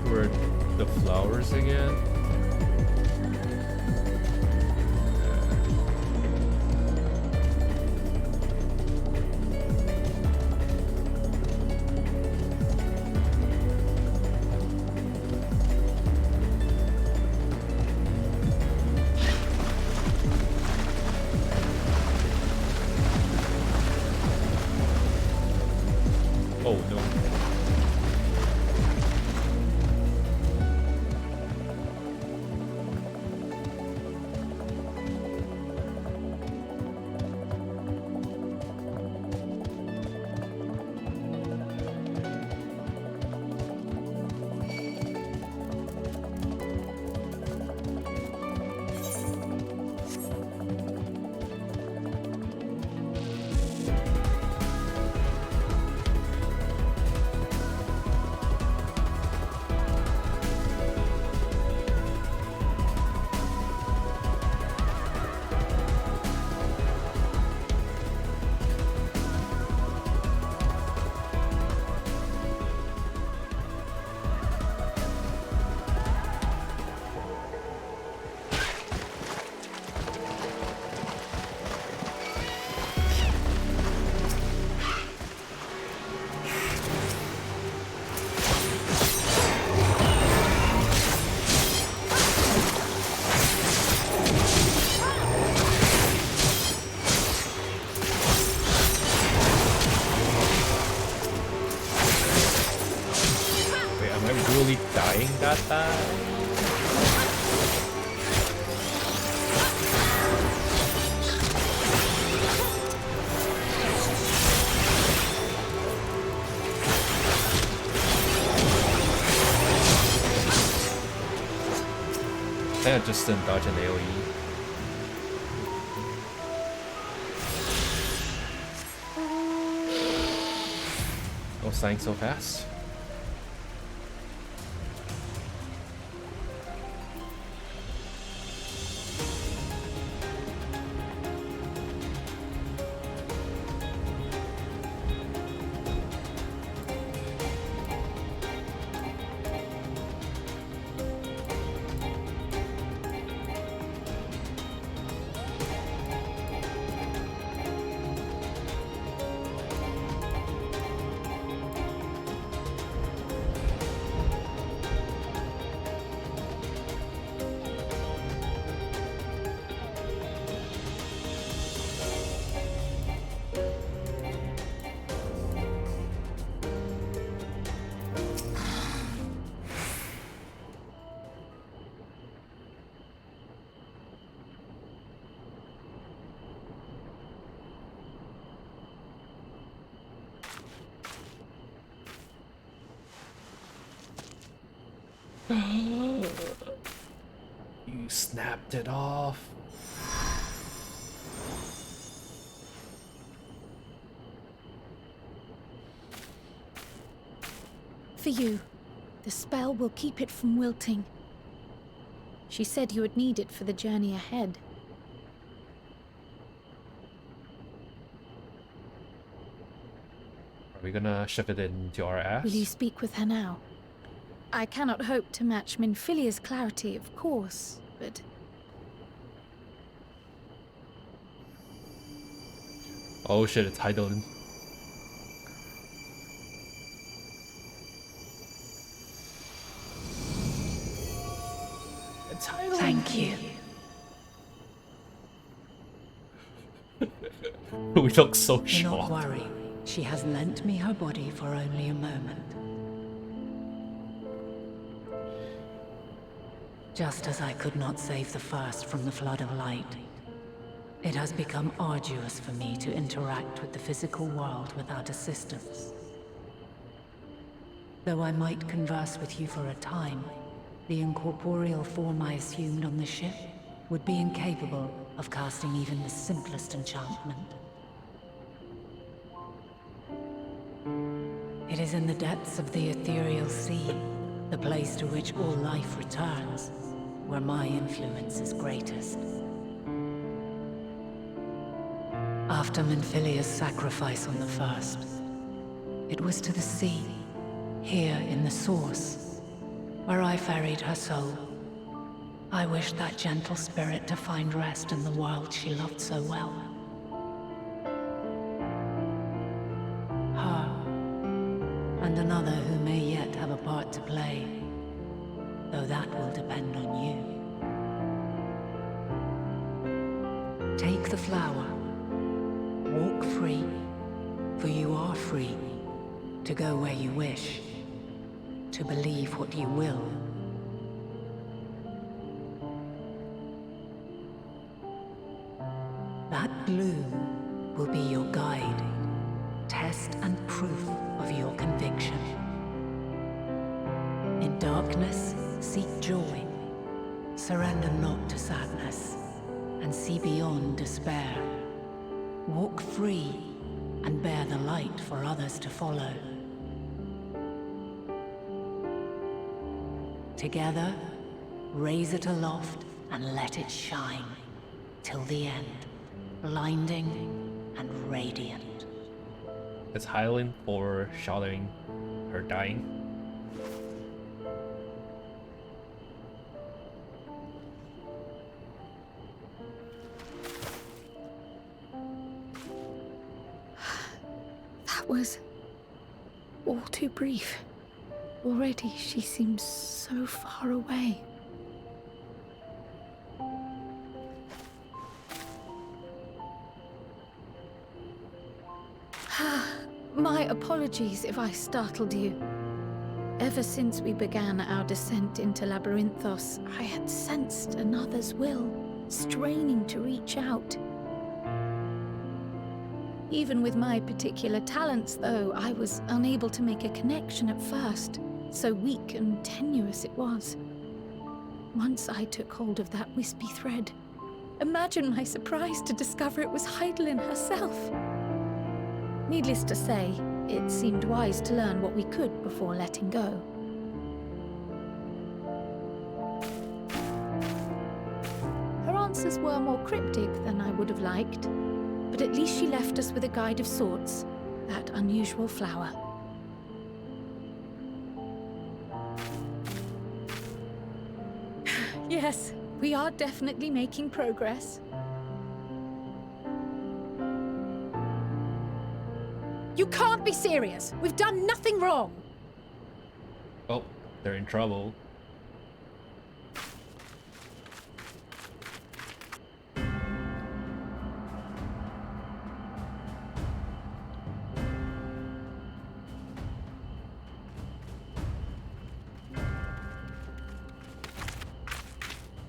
[SPEAKER 1] Were the flowers again? Oh no. really dying that bad? I think I just didn't dodge an AoE. I was dying so fast. You snapped it off.
[SPEAKER 5] For you. The spell will keep it from wilting. She said you would need it for the journey ahead.
[SPEAKER 1] Are we gonna shove it into our ass?
[SPEAKER 5] Will you speak with her now? I cannot hope to match Minfilia's clarity, of course, but...
[SPEAKER 1] Oh shit, it's Hydaelyn. It's Hydaelyn.
[SPEAKER 13] Thank you.
[SPEAKER 1] We look so
[SPEAKER 13] Do
[SPEAKER 1] shocked.
[SPEAKER 13] not worry. She has lent me her body for only a moment. Just as I could not save the first from the flood of light, it has become arduous for me to interact with the physical world without assistance. Though I might converse with you for a time, the incorporeal form I assumed on the ship would be incapable of casting even the simplest enchantment. It is in the depths of the ethereal sea, the place to which all life returns, where my influence is greatest. After Minfilia's sacrifice on the first, it was to the sea, here in the source, where I ferried her soul. I wished that gentle spirit to find rest in the world she loved so well. Her, and another who may yet have a part to play, though that will depend on you. Take the flower. Walk free, for you are free, to go where you wish, to believe what you will. That bloom will be your guide, test and proof of your conviction. In darkness, seek joy. Surrender not to sadness, and see beyond despair. Walk free, and bear the light for others to follow. Together, raise it aloft and let it shine, till the end, blinding and radiant.
[SPEAKER 1] It's Hydaelyn for shouting her dying.
[SPEAKER 5] That was all too brief. Already she seems so far away. My apologies if I startled you. Ever since we began our descent into Labyrinthos, I had sensed another's will, straining to reach out. Even with my particular talents, though, I was unable to make a connection at first, so weak and tenuous it was. Once I took hold of that wispy thread, imagine my surprise to discover it was Heidelin herself. Needless to say, it seemed wise to learn what we could before letting go. Her answers were more cryptic than I would have liked, but at least she left us with a guide of sorts, that unusual flower. Yes, we are definitely making progress. You can't be serious! We've done nothing wrong!
[SPEAKER 1] Oh, they're in trouble.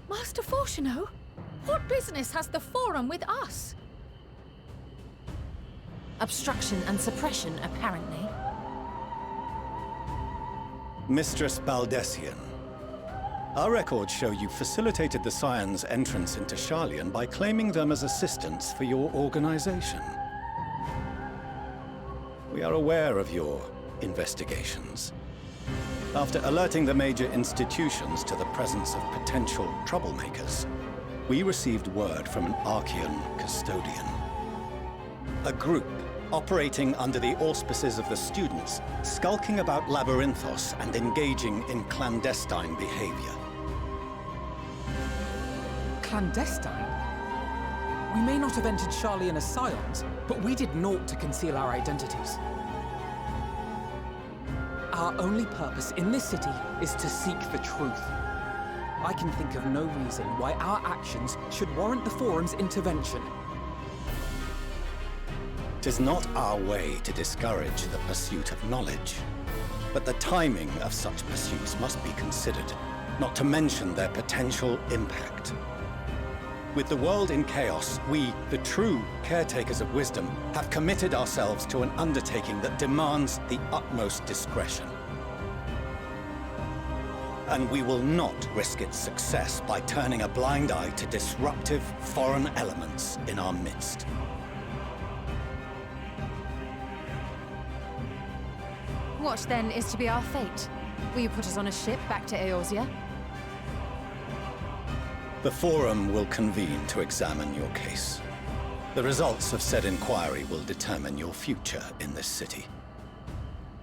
[SPEAKER 5] Master Fortuno? What business has the Forum with us?
[SPEAKER 3] Obstruction and suppression, apparently.
[SPEAKER 18] Mistress Baldessian, our records show you facilitated the Scions' entrance into Sharlayan by claiming them as assistants for your organization. We are aware of your investigations. After alerting the major institutions to the presence of potential troublemakers, we received word from an Archean custodian. A group operating under the auspices of the students, skulking about Labyrinthos and engaging in clandestine behavior.
[SPEAKER 6] Clandestine? We may not have entered Sharlayan as Scions, but we did naught to conceal our identities. Our only purpose in this city is to seek the truth. I can think of no reason why our actions should warrant the Forum's intervention.
[SPEAKER 18] 'Tis not our way to discourage the pursuit of knowledge, but the timing of such pursuits must be considered, not to mention their potential impact. With the world in chaos, we, the true caretakers of wisdom, have committed ourselves to an undertaking that demands the utmost discretion. And we will not risk its success by turning a blind eye to disruptive foreign elements in our midst.
[SPEAKER 3] What, then, is to be our fate? Will you put us on a ship back to Eorzea?
[SPEAKER 18] The Forum will convene to examine your case. The results of said inquiry will determine your future in this city.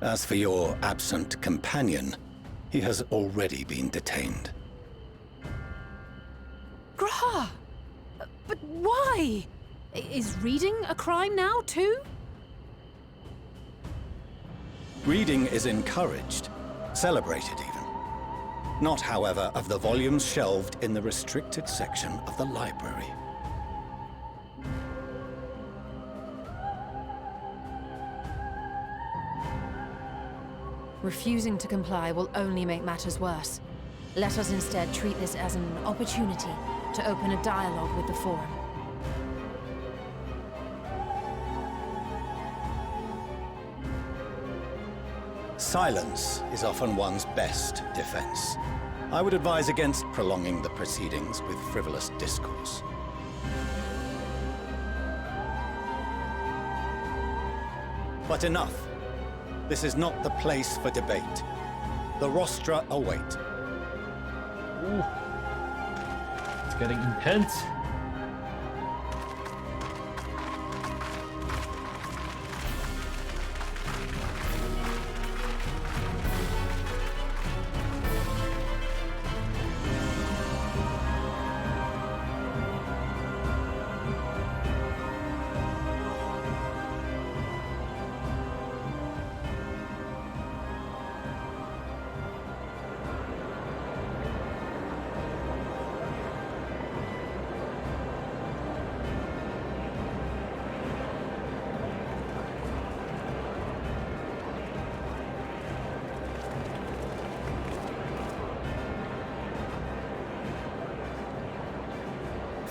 [SPEAKER 18] As for your absent companion, he has already been detained.
[SPEAKER 5] Grah! But why? Is reading a crime now, too?
[SPEAKER 18] Reading is encouraged, celebrated even. Not, however, of the volumes shelved in the restricted section of the library.
[SPEAKER 3] Refusing to comply will only make matters worse. Let us instead treat this as an opportunity to open a dialogue with the Forum.
[SPEAKER 18] Silence is often one's best defense. I would advise against prolonging the proceedings with frivolous discourse. But enough. This is not the place for debate. The rostra await.
[SPEAKER 1] Ooh. It's getting intense.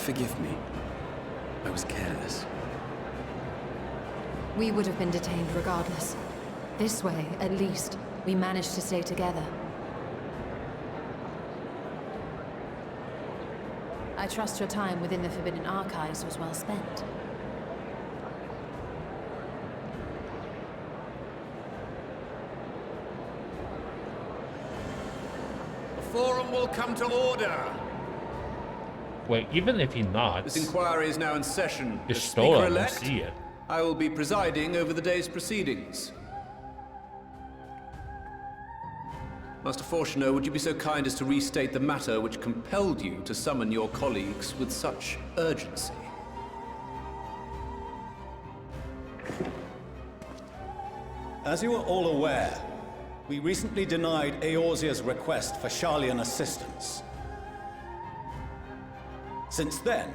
[SPEAKER 8] Forgive me. I was careless.
[SPEAKER 3] We would have been detained regardless. This way, at least, we managed to stay together. I trust your time within the Forbidden Archives was well spent.
[SPEAKER 19] The Forum will come to order.
[SPEAKER 1] Wait, even if he nods,
[SPEAKER 19] This inquiry is now in session. As
[SPEAKER 1] Pistola will
[SPEAKER 19] Speaker-elect,
[SPEAKER 1] see it.
[SPEAKER 19] I will be presiding over the day's proceedings. Master Fortuner, would you be so kind as to restate the matter which compelled you to summon your colleagues with such urgency?
[SPEAKER 18] As you are all aware, we recently denied Eorzea's request for Sharlayan assistance. Since then,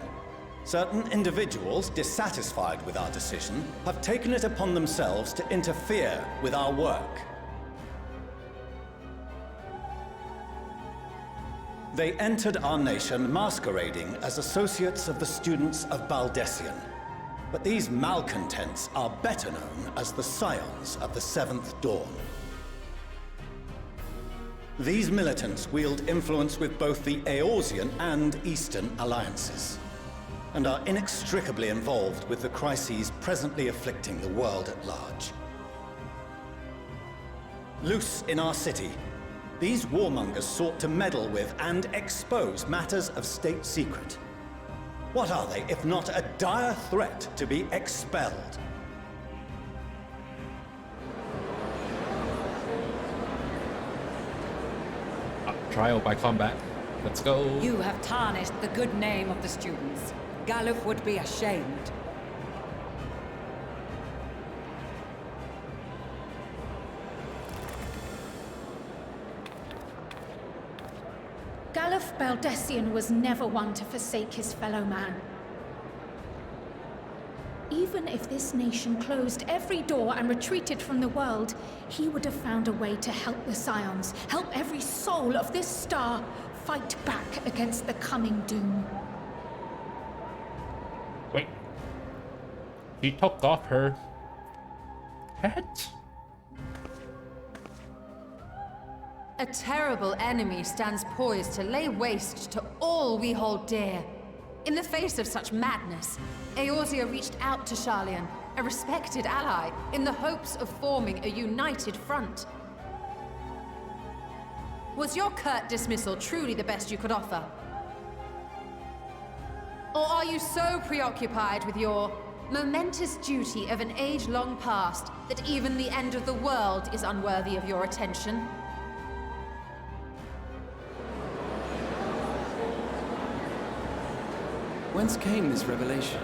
[SPEAKER 18] certain individuals dissatisfied with our decision have taken it upon themselves to interfere with our work. They entered our nation masquerading as associates of the students of Baldessian. But these malcontents are better known as the Scions of the Seventh Dawn. These militants wield influence with both the Eorzean and Eastern alliances, and are inextricably involved with the crises presently afflicting the world at large. Loose in our city, these warmongers sought to meddle with and expose matters of state secret. What are they, if not a dire threat to be expelled?
[SPEAKER 1] Trial by combat. Let's go.
[SPEAKER 20] You have tarnished the good name of the students. Galuf would be ashamed.
[SPEAKER 5] Galuf Baldessian was never one to forsake his fellow man. Even if this nation closed every door and retreated from the world, he would have found a way to help the Scions, help every soul of this star fight back against the coming doom.
[SPEAKER 1] Wait. She took off her head?
[SPEAKER 3] A terrible enemy stands poised to lay waste to all we hold dear. In the face of such madness, Eorzea reached out to Sharlayan, a respected ally, in the hopes of forming a united front. Was your curt dismissal truly the best you could offer? Or are you so preoccupied with your momentous duty of an age-long past that even the end of the world is unworthy of your attention?
[SPEAKER 8] Whence came this revelation?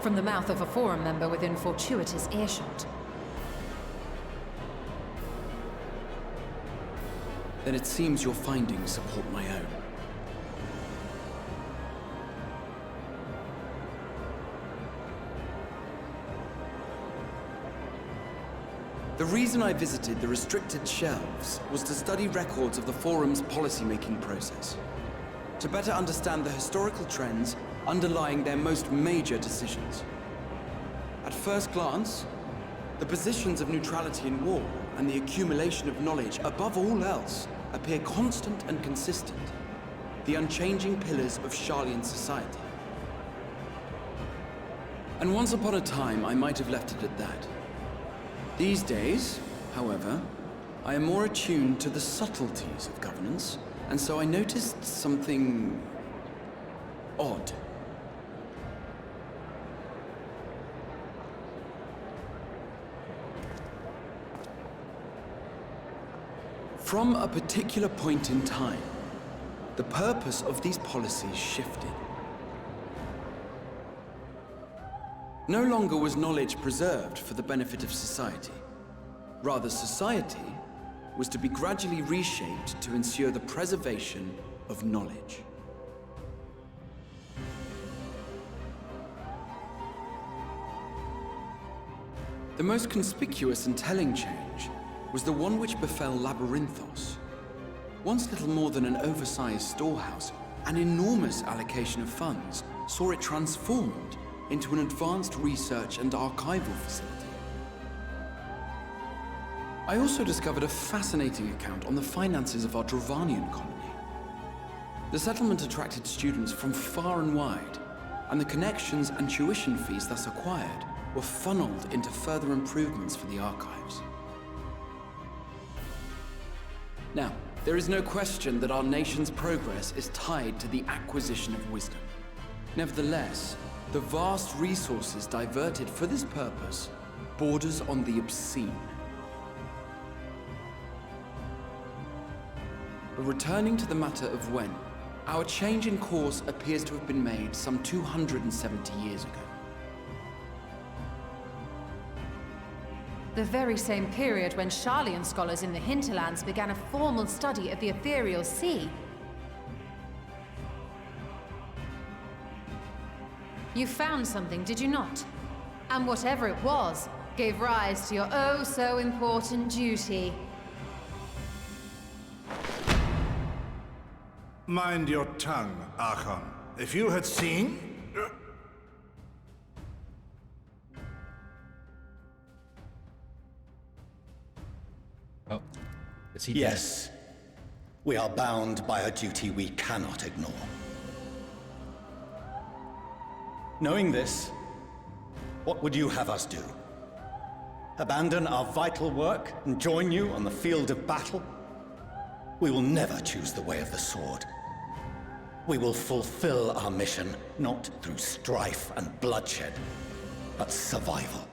[SPEAKER 3] From the mouth of a Forum member within fortuitous earshot.
[SPEAKER 8] Then it seems your findings support my own. The reason I visited the restricted shelves was to study records of the Forum's policy-making process, to better understand the historical trends underlying their most major decisions. At first glance, the positions of neutrality in war and the accumulation of knowledge above all else appear constant and consistent, the unchanging pillars of Sharlayan society. And once upon a time, I might have left it at that. These days, however, I am more attuned to the subtleties of governance, and so I noticed something odd. From a particular point in time, the purpose of these policies shifted. No longer was knowledge preserved for the benefit of society. Rather, society was to be gradually reshaped to ensure the preservation of knowledge. The most conspicuous and telling change was the one which befell Labyrinthos. Once little more than an oversized storehouse, an enormous allocation of funds saw it transformed into an advanced research and archival facility. I also discovered a fascinating account on the finances of our Dravanian colony. The settlement attracted students from far and wide, and the connections and tuition fees thus acquired were funneled into further improvements for the archives. Now, there is no question that our nation's progress is tied to the acquisition of wisdom. Nevertheless, the vast resources diverted for this purpose borders on the obscene. But returning to the matter of when, our change in course appears to have been made some 270 years ago.
[SPEAKER 3] The very same period when Sharlayan scholars in the hinterlands began a formal study of the ethereal sea. You found something, did you not? And whatever it was, gave rise to your oh-so-important duty.
[SPEAKER 10] Mind your tongue, Archon. If you had seen...
[SPEAKER 1] Oh, is he
[SPEAKER 18] Yes. We are bound by a duty we cannot ignore. Knowing this, what would you have us do? Abandon our vital work and join you on the field of battle? We will never choose the way of the sword. We will fulfill our mission, not through strife and bloodshed, but survival.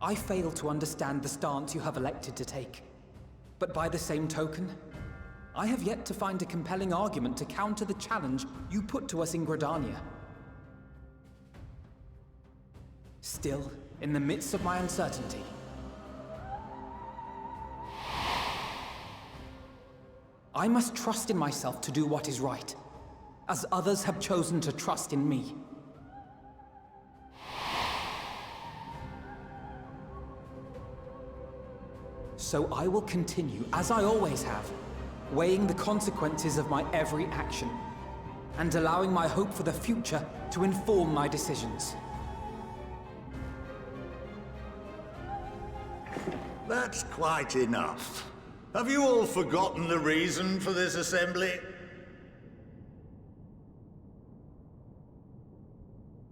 [SPEAKER 6] I fail to understand the stance you have elected to take. But by the same token, I have yet to find a compelling argument to counter the challenge you put to us in Gridania. Still, in the midst of my uncertainty, I must trust in myself to do what is right, as others have chosen to trust in me. So I will continue, as I always have, weighing the consequences of my every action, and allowing my hope for the future to inform my decisions.
[SPEAKER 21] That's quite enough. Have you all forgotten the reason for this assembly?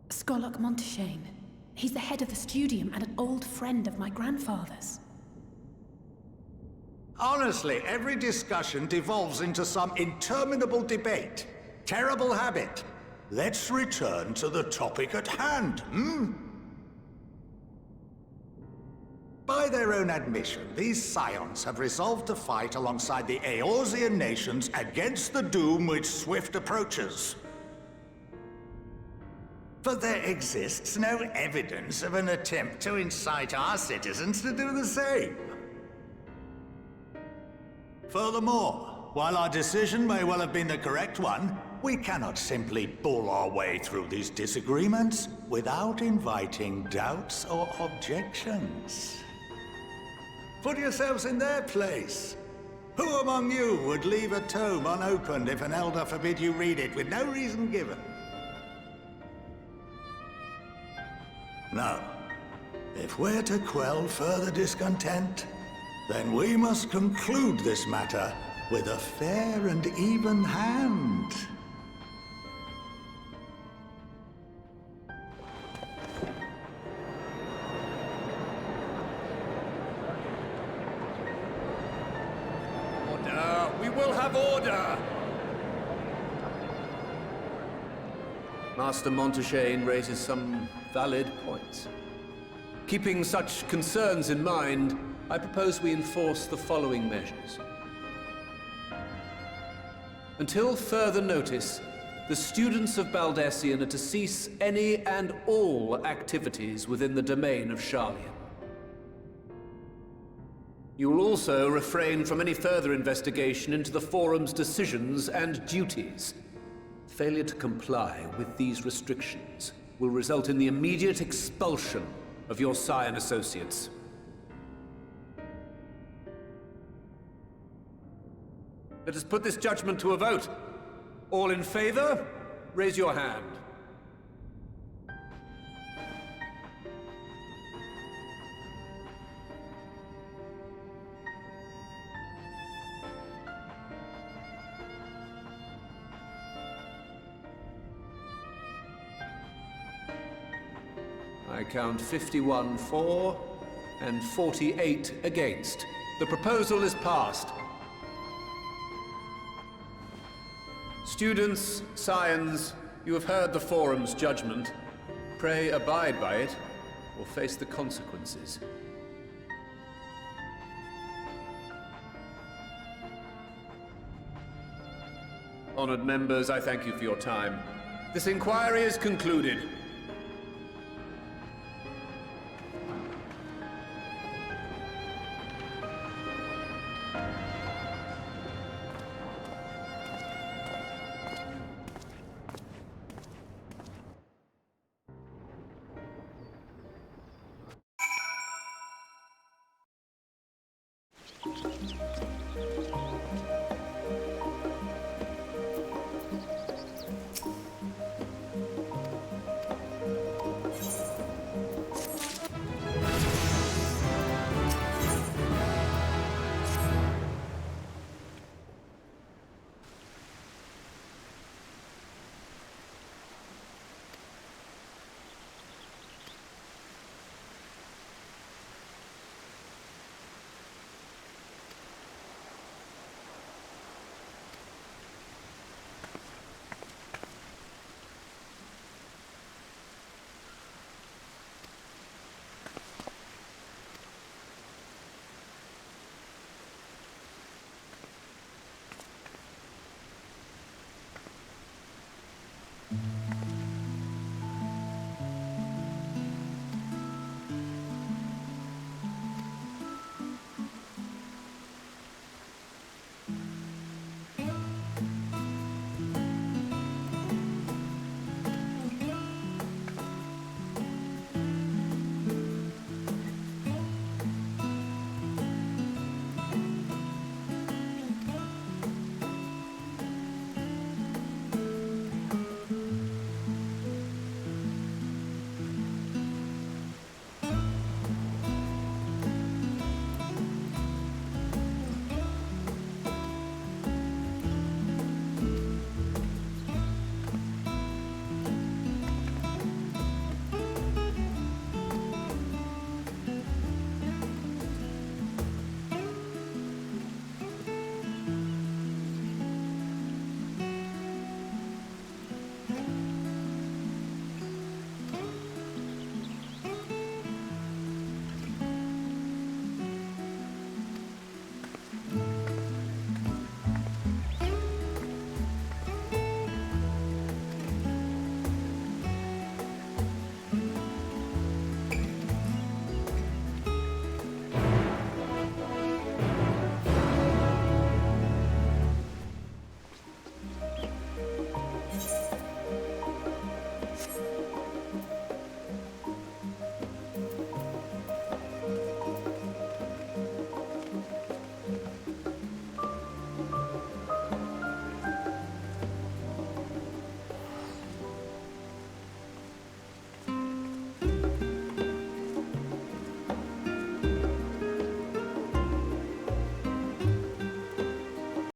[SPEAKER 5] Skolok Monteshane. He's the head of the studium and an old friend of my grandfather's.
[SPEAKER 21] Honestly, every discussion devolves into some interminable debate. Terrible habit. Let's return to the topic at hand, By their own admission, these scions have resolved to fight alongside the Eorzean nations against the doom which swift approaches. But there exists no evidence of an attempt to incite our citizens to do the same. Furthermore, while our decision may well have been the correct one, we cannot simply bull our way through these disagreements without inviting doubts or objections. Put yourselves in their place. Who among you would leave a tome unopened if an elder forbid you read it with no reason given? No. If we're to quell further discontent, then we must conclude this matter with a fair and even hand.
[SPEAKER 11] Order! We will have order!
[SPEAKER 19] Master Monteshane raises some valid points. Keeping such concerns in mind, I propose we enforce the following measures. Until further notice, the students of Baldesion are to cease any and all activities within the domain of Sharlayan. You will also refrain from any further investigation into the Forum's decisions and duties. Failure to comply with these restrictions will result in the immediate expulsion of your Scion associates. Let us put this judgment to a vote. All in favor, raise your hand. I count 51 for and 48 against. The proposal is passed. Students, Scions, you have heard the Forum's judgment. Pray abide by it, or face the consequences. Honored members, I thank you for your time. This inquiry is concluded.